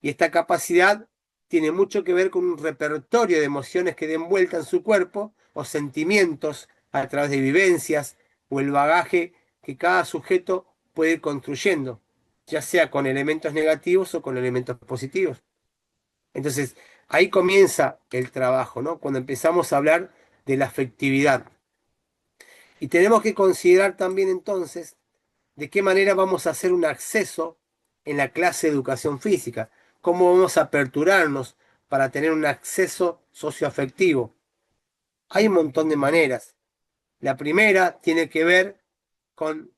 C: Y esta capacidad tiene mucho que ver con un repertorio de emociones que den vuelta en su cuerpo o sentimientos a través de vivencias o el bagaje que cada sujeto puede ir construyendo, ya sea con elementos negativos o con elementos positivos. Entonces, ahí comienza el trabajo, ¿no? Cuando empezamos a hablar de la afectividad. Y tenemos que considerar también entonces de qué manera vamos a hacer un acceso en la clase de educación física, cómo vamos a aperturarnos para tener un acceso socioafectivo. Hay un montón de maneras. La primera tiene que ver con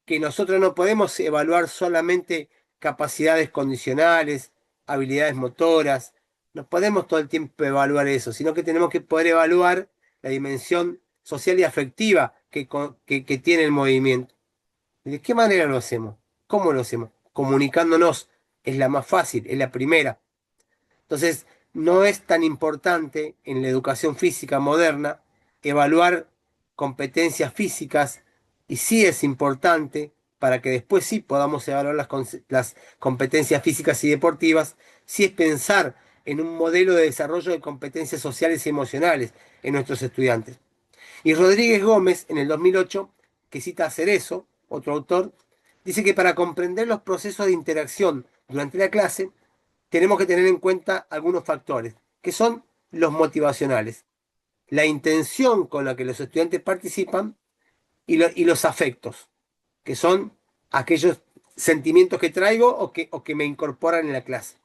C: que nosotros no podemos evaluar solamente capacidades condicionales, habilidades motoras, no podemos todo el tiempo evaluar eso, sino que tenemos que poder evaluar la dimensión social y afectiva que tiene el movimiento. ¿De qué manera lo hacemos? ¿Cómo lo hacemos? Comunicándonos es la más fácil, es la primera. Entonces, no es tan importante en la educación física moderna evaluar competencias físicas y sí es importante para que después sí podamos evaluar las competencias físicas y deportivas, sí es pensar en un modelo de desarrollo de competencias sociales y emocionales en nuestros estudiantes. Y Rodríguez Gómez, en el 2008, que cita a Cerezo, otro autor, dice que para comprender los procesos de interacción durante la clase, tenemos que tener en cuenta algunos factores, que son los motivacionales, la intención con la que los estudiantes participan y los afectos, que son aquellos sentimientos que traigo o que me incorporan en la clase.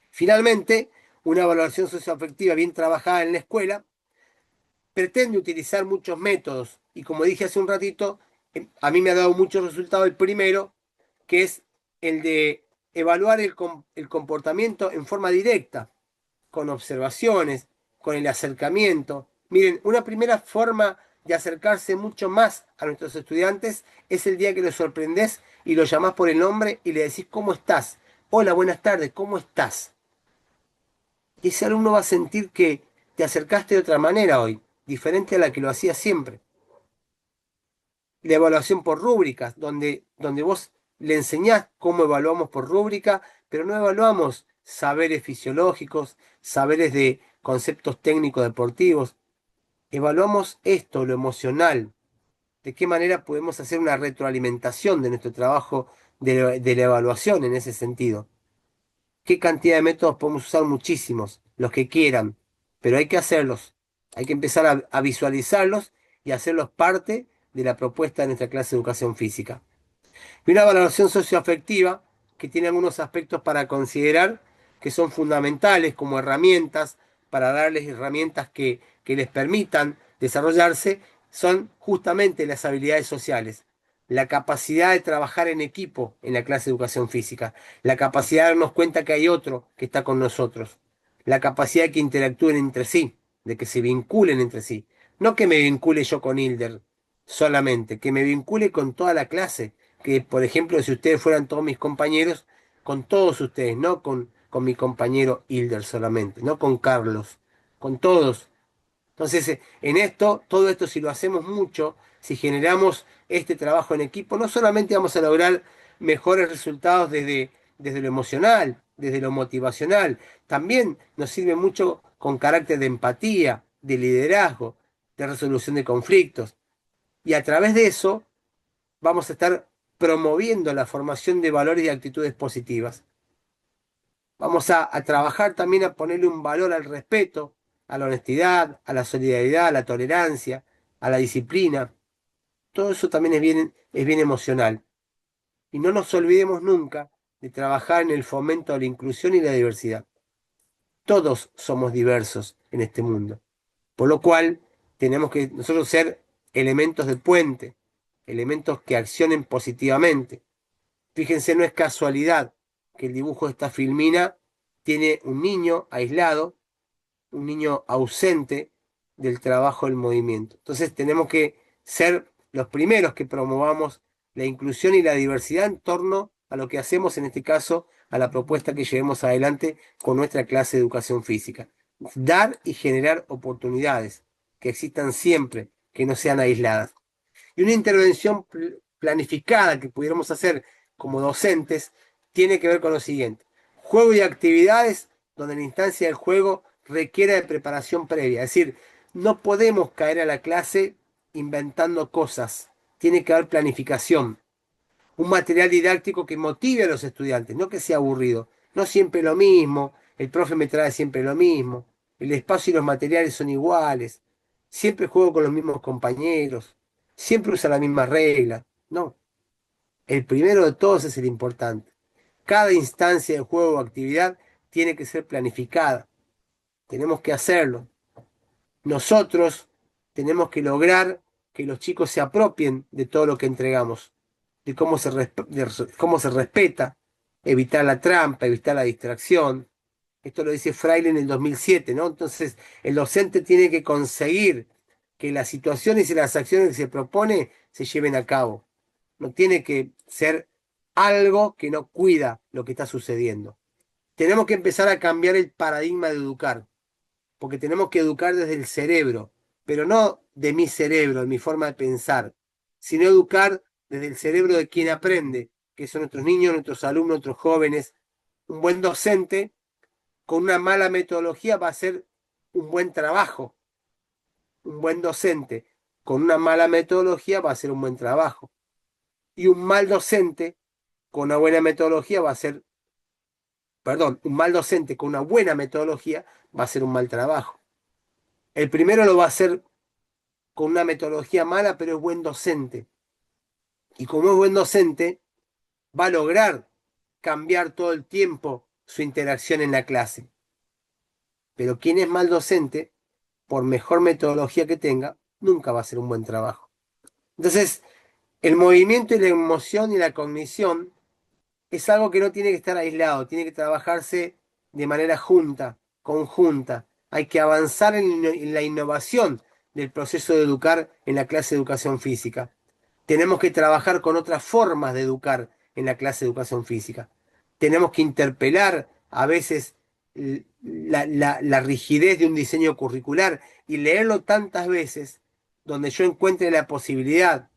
C: Finalmente, una evaluación socioafectiva bien trabajada en la escuela pretende utilizar muchos métodos y como dije hace un ratito, a mí me ha dado muchos resultados el primero, que es el de evaluar el comportamiento en forma directa, con observaciones, con el acercamiento. Miren, una primera forma de acercarse mucho más a nuestros estudiantes es el día que los sorprendés y los llamás por el nombre y le decís, ¿cómo estás? Hola, buenas tardes, ¿cómo estás? Y ese alumno va a sentir que te acercaste de otra manera hoy, diferente a la que lo hacía siempre. La evaluación por rúbricas, donde vos le enseñás cómo evaluamos por rúbrica, pero no evaluamos saberes fisiológicos, saberes de conceptos técnicos deportivos. Evaluamos esto, lo emocional, de qué manera podemos hacer una retroalimentación de nuestro trabajo de la evaluación en ese sentido. ¿Qué cantidad de métodos podemos usar? Muchísimos, los que quieran, pero hay que hacerlos. Hay que empezar a visualizarlos y hacerlos parte de la propuesta de nuestra clase de educación física. Y una valoración socioafectiva que tiene algunos aspectos para considerar que son fundamentales como herramientas para darles herramientas que les permitan desarrollarse, son justamente las habilidades sociales. La capacidad de trabajar en equipo en la clase de educación física, la capacidad de darnos cuenta que hay otro que está con nosotros, la capacidad de que interactúen entre sí, de que se vinculen entre sí. No que me vincule yo con Hilder solamente, que me vincule con toda la clase, que por ejemplo si ustedes fueran todos mis compañeros, con todos ustedes, no con mi compañero Hilder solamente, no con Carlos, con todos. Entonces, en esto, todo esto si lo hacemos mucho, si generamos este trabajo en equipo, no solamente vamos a lograr mejores resultados desde lo emocional, desde lo motivacional, también nos sirve mucho con carácter de empatía, de liderazgo, de resolución de conflictos. Y a través de eso vamos a estar promoviendo la formación de valores y actitudes positivas. Vamos a trabajar también a ponerle un valor al respeto, a la honestidad, a la solidaridad, a la tolerancia, a la disciplina. Todo eso también es bien emocional. Y no nos olvidemos nunca de trabajar en el fomento de la inclusión y la diversidad. Todos somos diversos en este mundo. Por lo cual, tenemos que nosotros ser elementos de puente, elementos que accionen positivamente. Fíjense, no es casualidad que el dibujo de esta filmina tiene un niño aislado, un niño ausente del trabajo del movimiento. Entonces tenemos que ser los primeros que promovamos la inclusión y la diversidad en torno a lo que hacemos, en este caso, a la propuesta que llevemos adelante con nuestra clase de educación física. Dar y generar oportunidades que existan siempre, que no sean aisladas. Y una intervención planificada que pudiéramos hacer como docentes tiene que ver con lo siguiente. Juego y actividades donde la instancia del juego requiera de preparación previa. Es decir, no podemos caer a la clase inventando cosas. Tiene que haber planificación. Un material didáctico que motive a los estudiantes, no que sea aburrido. No siempre lo mismo, el profe me trae siempre lo mismo, el espacio y los materiales son iguales, siempre juego con los mismos compañeros, siempre usa las mismas reglas. No, el primero de todos es el importante. Cada instancia de juego o actividad tiene que ser planificada. Tenemos que hacerlo. Nosotros tenemos que lograr que los chicos se apropien de todo lo que entregamos, de cómo se respeta, evitar la trampa, evitar la distracción. Esto lo dice Fraile en el 2007, ¿no? Entonces, el docente tiene que conseguir que las situaciones y las acciones que se propone se lleven a cabo. No tiene que ser algo que no cuida lo que está sucediendo. Tenemos que empezar a cambiar el paradigma de educar, porque tenemos que educar desde el cerebro, pero no de mi cerebro, de mi forma de pensar, sino educar desde el cerebro de quien aprende, que son nuestros niños, nuestros alumnos, nuestros jóvenes. Un buen docente con una mala metodología va a hacer un buen trabajo. Un buen docente con una mala metodología va a hacer un buen trabajo. Y un mal docente con una buena metodología va a hacer, perdón, un mal docente con una buena metodología va a hacer un mal trabajo. El primero lo va a hacer con una metodología mala, pero es buen docente. Y como es buen docente, va a lograr cambiar todo el tiempo su interacción en la clase. Pero quien es mal docente, por mejor metodología que tenga, nunca va a hacer un buen trabajo. Entonces, el movimiento y la emoción y la cognición es algo que no tiene que estar aislado, tiene que trabajarse de manera junta, conjunta. Hay que avanzar en la innovación del proceso de educar en la clase de educación física. Tenemos que trabajar con otras formas de educar en la clase de educación física. Tenemos que interpelar a veces la rigidez de un diseño curricular y leerlo tantas veces donde yo encuentre la posibilidad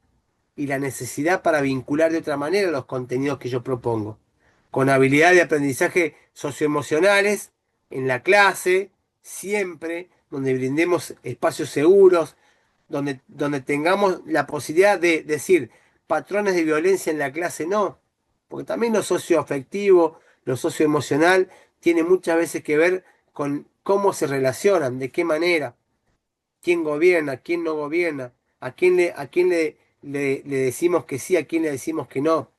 C: y la necesidad para vincular de otra manera los contenidos que yo propongo, con habilidades de aprendizaje socioemocionales en la clase, siempre, donde brindemos espacios seguros, donde tengamos la posibilidad de decir patrones de violencia en la clase, no, porque también lo socioafectivo, lo socioemocional, tiene muchas veces que ver con cómo se relacionan, de qué manera, quién gobierna, quién no gobierna, a quién le decimos que sí, a quién le decimos que no.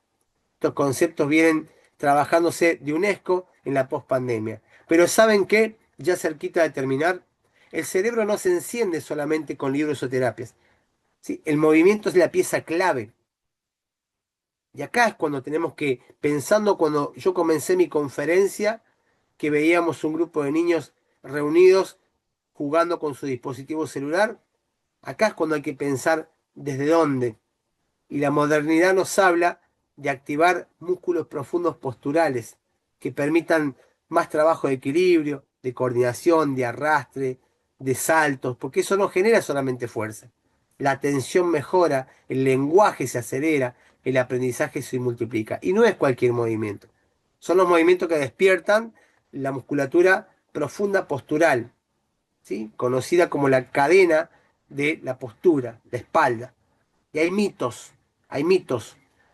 C: Estos conceptos vienen trabajándose de UNESCO en la pospandemia. Pero ¿saben qué? Ya cerquita de terminar, el cerebro no se enciende solamente con libros o terapias. ¿Sí? El movimiento es la pieza clave. Y acá es cuando tenemos que, pensando cuando yo comencé mi conferencia, que veíamos un grupo de niños reunidos jugando con su dispositivo celular, acá es cuando hay que pensar desde dónde. Y la modernidad nos habla de activar músculos profundos posturales que permitan más trabajo de equilibrio, de coordinación, de arrastre, de saltos, porque eso no genera solamente fuerza. La atención mejora, el lenguaje se acelera, el aprendizaje se multiplica. Y no es cualquier movimiento. Son los movimientos que despiertan la musculatura profunda postural, ¿sí? Conocida como la cadena de la postura, la espalda. Y hay mitos,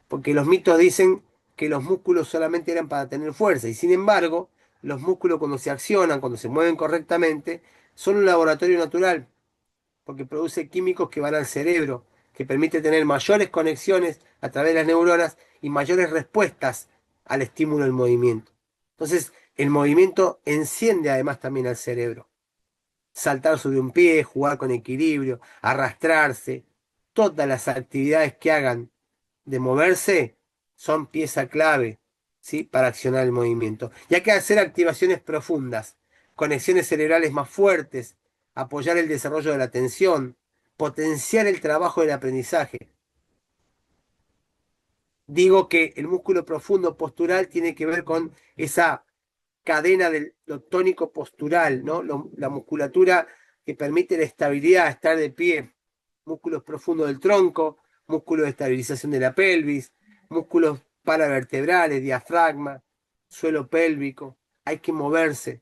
C: porque los mitos dicen que los músculos solamente eran para tener fuerza, y sin embargo, los músculos cuando se accionan, cuando se mueven correctamente, son un laboratorio natural, porque produce químicos que van al cerebro, que permite tener mayores conexiones a través de las neuronas y mayores respuestas al estímulo del movimiento. Entonces, el movimiento enciende además también al cerebro. Saltar sobre un pie, jugar con equilibrio, arrastrarse, todas las actividades que hagan de moverse son pieza clave, ¿sí? Para accionar el movimiento. Y hay que hacer activaciones profundas, conexiones cerebrales más fuertes, apoyar el desarrollo de la atención, potenciar el trabajo del aprendizaje. Digo que el músculo profundo postural tiene que ver con esa cadena del lo tónico postural, ¿no? La musculatura que permite la estabilidad, estar de pie, músculos profundos del tronco, músculos de estabilización de la pelvis, músculos paravertebrales, diafragma, suelo pélvico. Hay que moverse,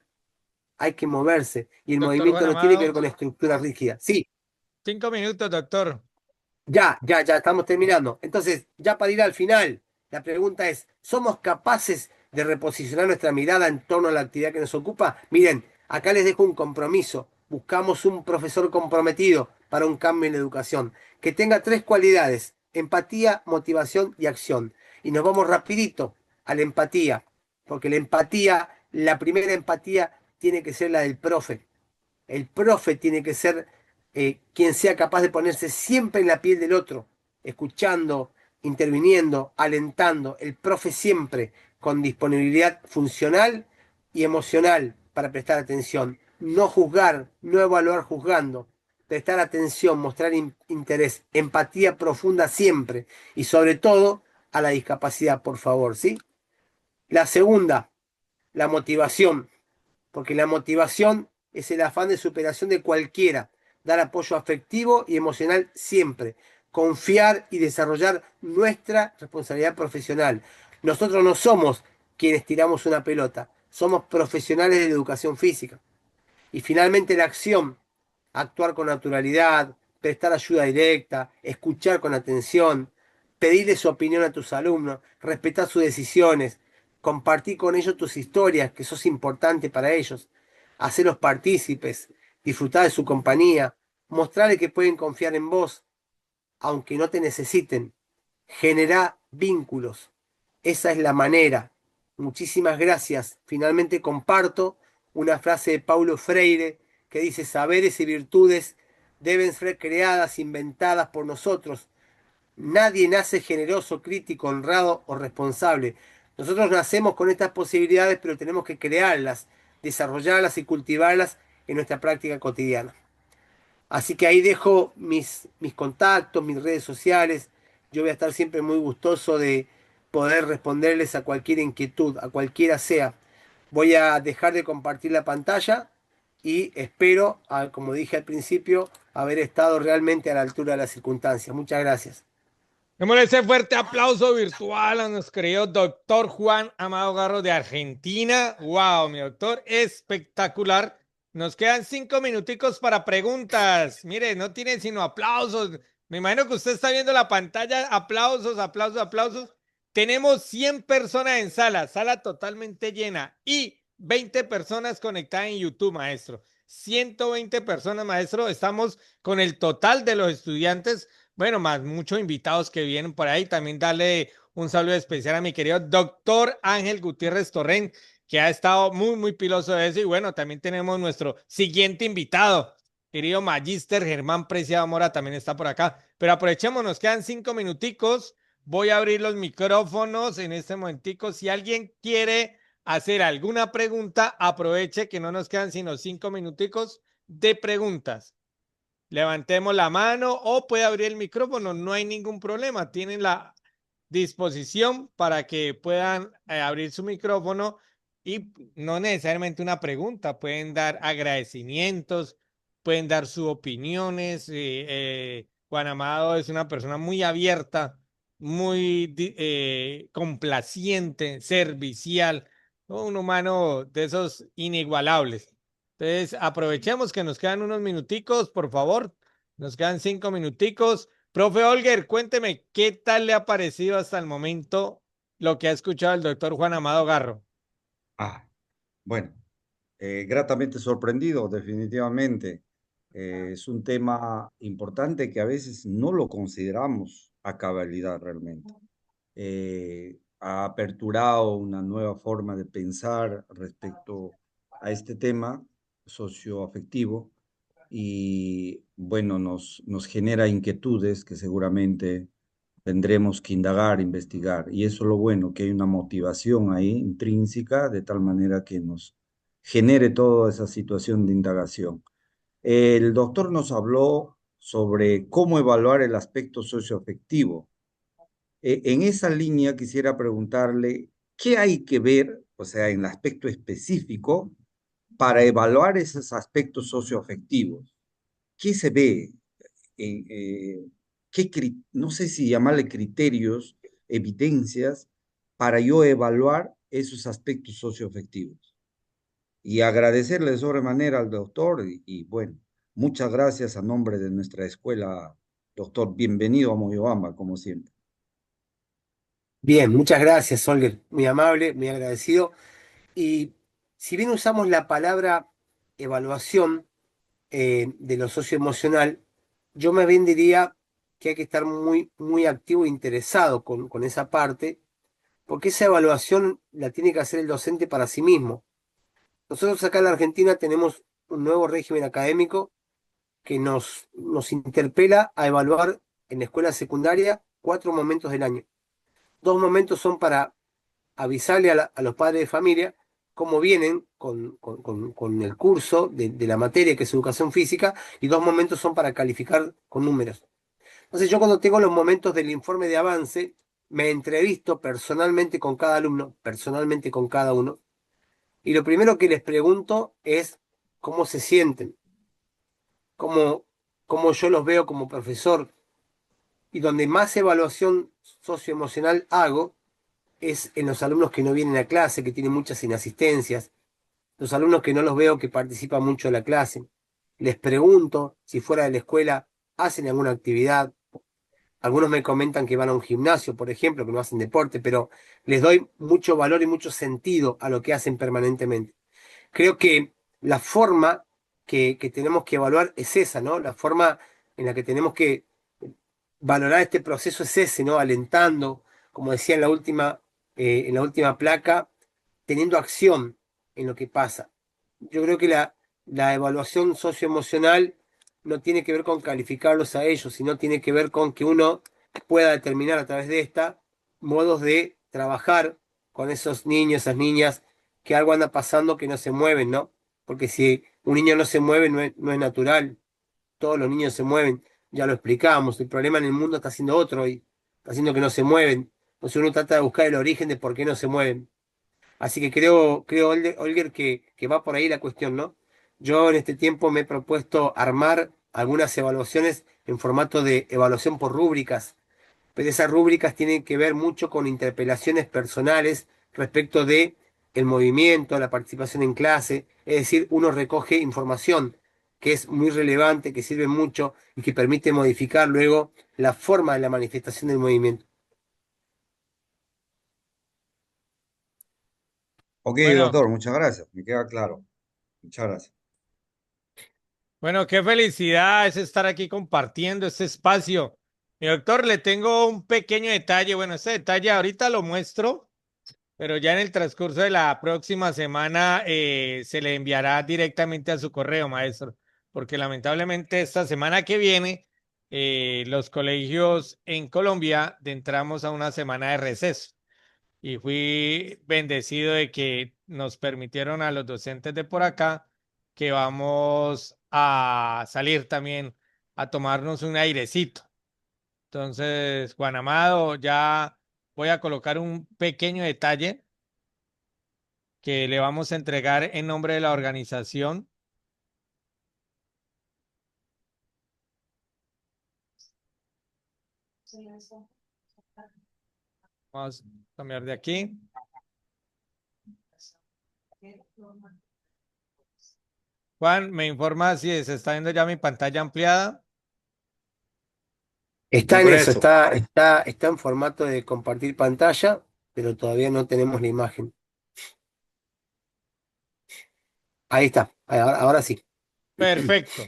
C: hay que moverse. Y el
B: Doctor
C: movimiento
B: Juan
C: no tiene que ver
B: Amado,
C: con estructura rígida. Sí,
B: 5 minutos, doctor.
C: ya, estamos terminando. Entonces, ya para ir al final, la pregunta es, ¿somos capaces de reposicionar nuestra mirada en torno a la actividad que nos ocupa? Miren, acá les dejo un compromiso. Buscamos un profesor comprometido para un cambio en la educación, que tenga tres cualidades: empatía, motivación y acción. Y nos vamos rapidito a la empatía, porque la empatía, la primera empatía tiene que ser la del profe. El profe tiene que ser quien sea capaz de ponerse siempre en la piel del otro, escuchando, interviniendo, alentando. El profe siempre con disponibilidad funcional y emocional para prestar atención. No juzgar, no evaluar juzgando. Prestar atención, mostrar interés, empatía profunda siempre. Y sobre todo a la discapacidad, por favor, ¿sí? La segunda, la motivación, porque la motivación es el afán de superación de cualquiera, dar apoyo afectivo y emocional siempre, confiar y desarrollar nuestra responsabilidad profesional. Nosotros no somos quienes tiramos una pelota, somos profesionales de la educación física. Y finalmente la acción, actuar con naturalidad, prestar ayuda directa, escuchar con atención, pedirle su opinión a tus alumnos, respetar sus decisiones, compartir con ellos tus historias, que sos importante para ellos, hacerlos partícipes, disfrutar de su compañía, mostrarles que pueden confiar en vos, aunque no te necesiten. Generá vínculos. Esa es la manera. Muchísimas gracias. Finalmente comparto una frase de Paulo Freire que dice: saberes y virtudes deben ser creadas, inventadas por nosotros. Nadie nace generoso, crítico, honrado o responsable. Nosotros nacemos con estas posibilidades, pero tenemos que crearlas, desarrollarlas y cultivarlas en nuestra práctica cotidiana. Así que ahí dejo mis contactos, mis redes sociales. Yo voy a estar siempre muy gustoso de poder responderles a cualquier inquietud, a cualquiera sea. Voy a dejar de compartir la pantalla y espero, como dije al principio, haber estado realmente a la altura de las circunstancias. Muchas gracias.
B: Démosle ese fuerte aplauso virtual a nuestro querido doctor Juan Amado Garro de Argentina. Wow, mi doctor, espectacular. Nos quedan 5 minuticos para preguntas. Mire, no tiene sino aplausos. Me imagino que usted está viendo la pantalla. Aplausos, aplausos, aplausos. Tenemos 100 personas en sala, sala totalmente llena y 20 personas conectadas en YouTube, maestro. 120 personas, maestro. Estamos con el total de los estudiantes. Bueno, más muchos invitados que vienen por ahí. También darle un saludo especial a mi querido doctor Ángel Gutiérrez Torrent, que ha estado muy, muy piloso de eso. Y bueno, también tenemos nuestro siguiente invitado, querido Magíster Germán Preciado Mora, también está por acá. Pero aprovechemos, nos quedan 5 minuticos. Voy a abrir los micrófonos en este momentico. Si alguien quiere hacer alguna pregunta, aproveche que no nos quedan sino 5 minuticos de preguntas. Levantemos la mano o puede abrir el micrófono, no hay ningún problema. Tienen la disposición para que puedan abrir su micrófono y no necesariamente una pregunta, pueden dar agradecimientos, pueden dar sus opiniones. Juan Amado es una persona muy abierta, muy complaciente, servicial, ¿no? Un humano de esos inigualables. Entonces, aprovechemos que nos quedan unos minuticos, por favor. Nos quedan 5 minuticos. Profe Olger, cuénteme, ¿qué tal le ha parecido hasta el momento lo que ha escuchado el doctor Juan Amado Garro?
A: Ah, bueno, gratamente sorprendido, definitivamente. Es un tema importante que a veces no lo consideramos a cabalidad realmente. Ha aperturado una nueva forma de pensar respecto a este tema socioafectivo y bueno, nos genera inquietudes que seguramente tendremos que indagar, investigar. Y eso es lo bueno, que hay una motivación ahí intrínseca de tal manera que nos genere toda esa situación de indagación. El doctor nos habló sobre cómo evaluar el aspecto socioafectivo. En esa línea quisiera preguntarle, ¿qué hay que ver, o sea, en el aspecto específico, para evaluar esos aspectos socioafectivos? ¿Qué se ve? En, no sé si llamarle criterios, evidencias, para yo evaluar esos aspectos socioafectivos. Y agradecerle de sobremanera al doctor y bueno, muchas gracias a nombre de nuestra escuela, doctor. Bienvenido a Moyobamba, como siempre.
C: Bien, muchas gracias, Olger. Muy amable, muy agradecido. Y si bien usamos la palabra evaluación de lo socioemocional, yo más bien diría que hay que estar muy, muy activo e interesado con esa parte, porque esa evaluación la tiene que hacer el docente para sí mismo. Nosotros acá en la Argentina tenemos un nuevo régimen académico que nos interpela a evaluar en la escuela secundaria 4 momentos del año. 2 momentos son para avisarle a los padres de familia cómo vienen con el curso de la materia que es educación física, y 2 momentos son para calificar con números. Entonces yo, cuando tengo los momentos del informe de avance, me entrevisto personalmente con cada alumno, personalmente con cada uno, y lo primero que les pregunto es cómo se sienten, cómo, cómo yo los veo como profesor. Y donde más evaluación socioemocional hago es en los alumnos que no vienen a clase, que tienen muchas inasistencias, los alumnos que no los veo que participan mucho de la clase. Les pregunto si fuera de la escuela hacen alguna actividad. Algunos me comentan que van a un gimnasio, por ejemplo, que no hacen deporte, pero les doy mucho valor y mucho sentido a lo que hacen permanentemente. Creo que la forma que tenemos que evaluar es esa, ¿no? La forma en la que tenemos que valorar este proceso es ese, ¿no? Alentando, como decía en la última placa, teniendo acción en lo que pasa. Yo creo que la evaluación socioemocional no tiene que ver con calificarlos a ellos, sino tiene que ver con que uno pueda determinar a través de esta modos de trabajar con esos niños, esas niñas, que algo anda pasando que no se mueven, ¿no? Porque si un niño no se mueve, no es natural. Todos los niños se mueven, ya lo explicamos. El problema en el mundo está siendo otro y está haciendo que no se mueven. Entonces uno trata de buscar el origen de por qué no se mueven. Así que creo Olger, que va por ahí la cuestión, ¿no? Yo en este tiempo me he propuesto armar algunas evaluaciones en formato de evaluación por rúbricas, pero esas rúbricas tienen que ver mucho con interpelaciones personales respecto de el movimiento, la participación en clase, es decir, uno recoge información que es muy relevante, que sirve mucho y que permite modificar luego la forma de la manifestación del movimiento.
A: Ok,
B: Bueno,
A: doctor, muchas gracias. Me queda claro. Muchas gracias.
B: bueno, qué felicidad es estar aquí compartiendo este espacio. Mi doctor, le tengo un pequeño detalle. Bueno, este detalle ahorita lo muestro, pero ya en el transcurso de la próxima semana se le enviará directamente a su correo, maestro, porque lamentablemente esta semana que viene los colegios en Colombia entramos a una semana de receso y fui bendecido de que nos permitieron a los docentes de por acá que vamos a salir también a tomarnos un airecito. Entonces, Juan Amado, ya voy a colocar un pequeño detalle que le vamos a entregar en nombre de la organización. Vamos a cambiar de aquí. Juan, ¿me informa si se está viendo ya mi pantalla ampliada?
C: Está en eso,
A: Progreso.
C: está en formato de compartir pantalla, pero todavía no tenemos la imagen. Ahí está, ahora sí.
B: Perfecto.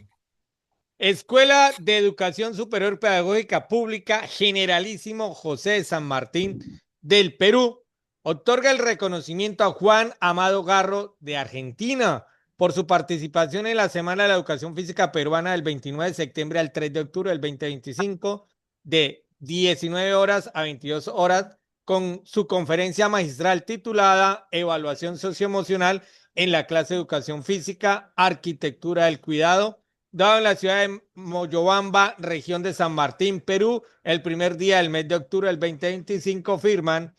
B: Escuela de Educación Superior Pedagógica Pública Generalísimo José de San Martín del Perú otorga el reconocimiento a Juan Amado Garro de Argentina por su participación en la Semana de la Educación Física Peruana del 29 de septiembre al 3 de octubre del 2025 de 19 horas a 22 horas con su conferencia magistral titulada Evaluación Socioemocional en la clase de Educación Física, Arquitectura del Cuidado, dado en la ciudad de Moyobamba, región de San Martín, Perú, el primer día del mes de octubre del 2025, firman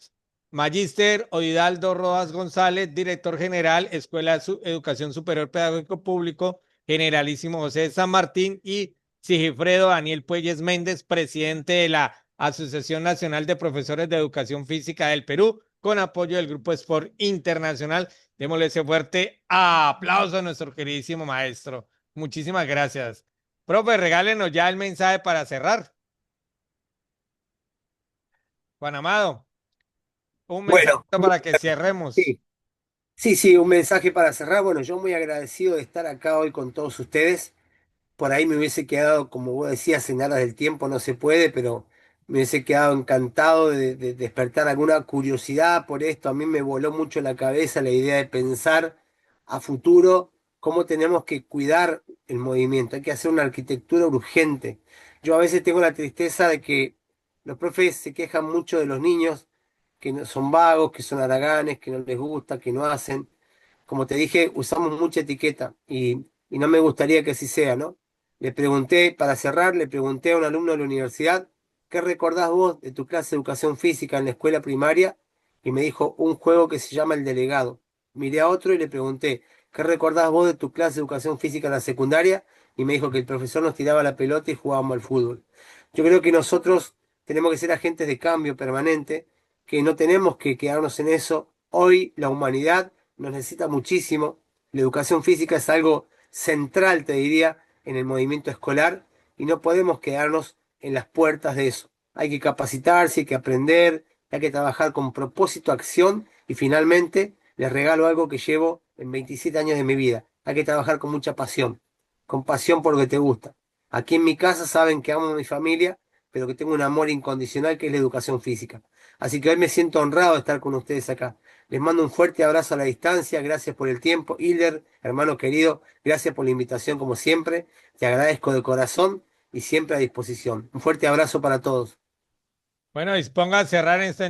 B: Magíster Odidaldo Rojas González, director general, Escuela de Educación Superior Pedagógico Público, Generalísimo José de San Martín, y Sigifredo Daniel Puelles Méndez, presidente de la Asociación Nacional de Profesores de Educación Física del Perú, con apoyo del Grupo Sport Internacional. Démosle ese fuerte aplauso a nuestro queridísimo maestro. Muchísimas gracias. Profe, regálenos ya el mensaje para cerrar. Juan Amado, un
C: Bueno,
B: mensajito para que cerremos.
C: sí. Sí, un mensaje para cerrar. Bueno, yo muy agradecido de estar acá hoy con todos ustedes. Por ahí me hubiese quedado, como vos decías, en aras del tiempo no se puede, pero me hubiese quedado encantado de despertar alguna curiosidad por esto. A mí me voló mucho la cabeza la idea de pensar a futuro cómo tenemos que cuidar el movimiento. Hay que hacer una arquitectura urgente. Yo a veces tengo la tristeza de que los profes se quejan mucho de los niños, que son vagos, que son haraganes, que no les gusta, que no hacen. Como te dije, usamos mucha etiqueta y no me gustaría que así sea, ¿no? Le pregunté, para cerrar, le pregunté a un alumno de la universidad, ¿qué recordás vos de tu clase de educación física en la escuela primaria? Y me dijo, un juego que se llama El Delegado. Miré a otro y le pregunté, ¿qué recordás vos de tu clase de educación física en la secundaria? Y me dijo que el profesor nos tiraba la pelota y jugábamos al fútbol. Yo creo que nosotros tenemos que ser agentes de cambio permanente, que no tenemos que quedarnos en eso. Hoy la humanidad nos necesita muchísimo. La educación física es algo central, te diría, en el movimiento escolar y no podemos quedarnos en las puertas de eso. Hay que capacitarse, hay que aprender, hay que trabajar con propósito, acción y finalmente les regalo algo que llevo en 27 años de mi vida. Hay que trabajar con pasión por lo que te gusta. Aquí en mi casa saben que amo a mi familia, pero que tengo un amor incondicional que es la educación física. Así que hoy me siento honrado de estar con ustedes acá. Les mando un fuerte abrazo a la distancia, gracias por el tiempo. Hilder, hermano querido, gracias por la invitación como siempre. Te agradezco de corazón y siempre a disposición. Un fuerte abrazo para todos.
B: Bueno, disponga a cerrar en este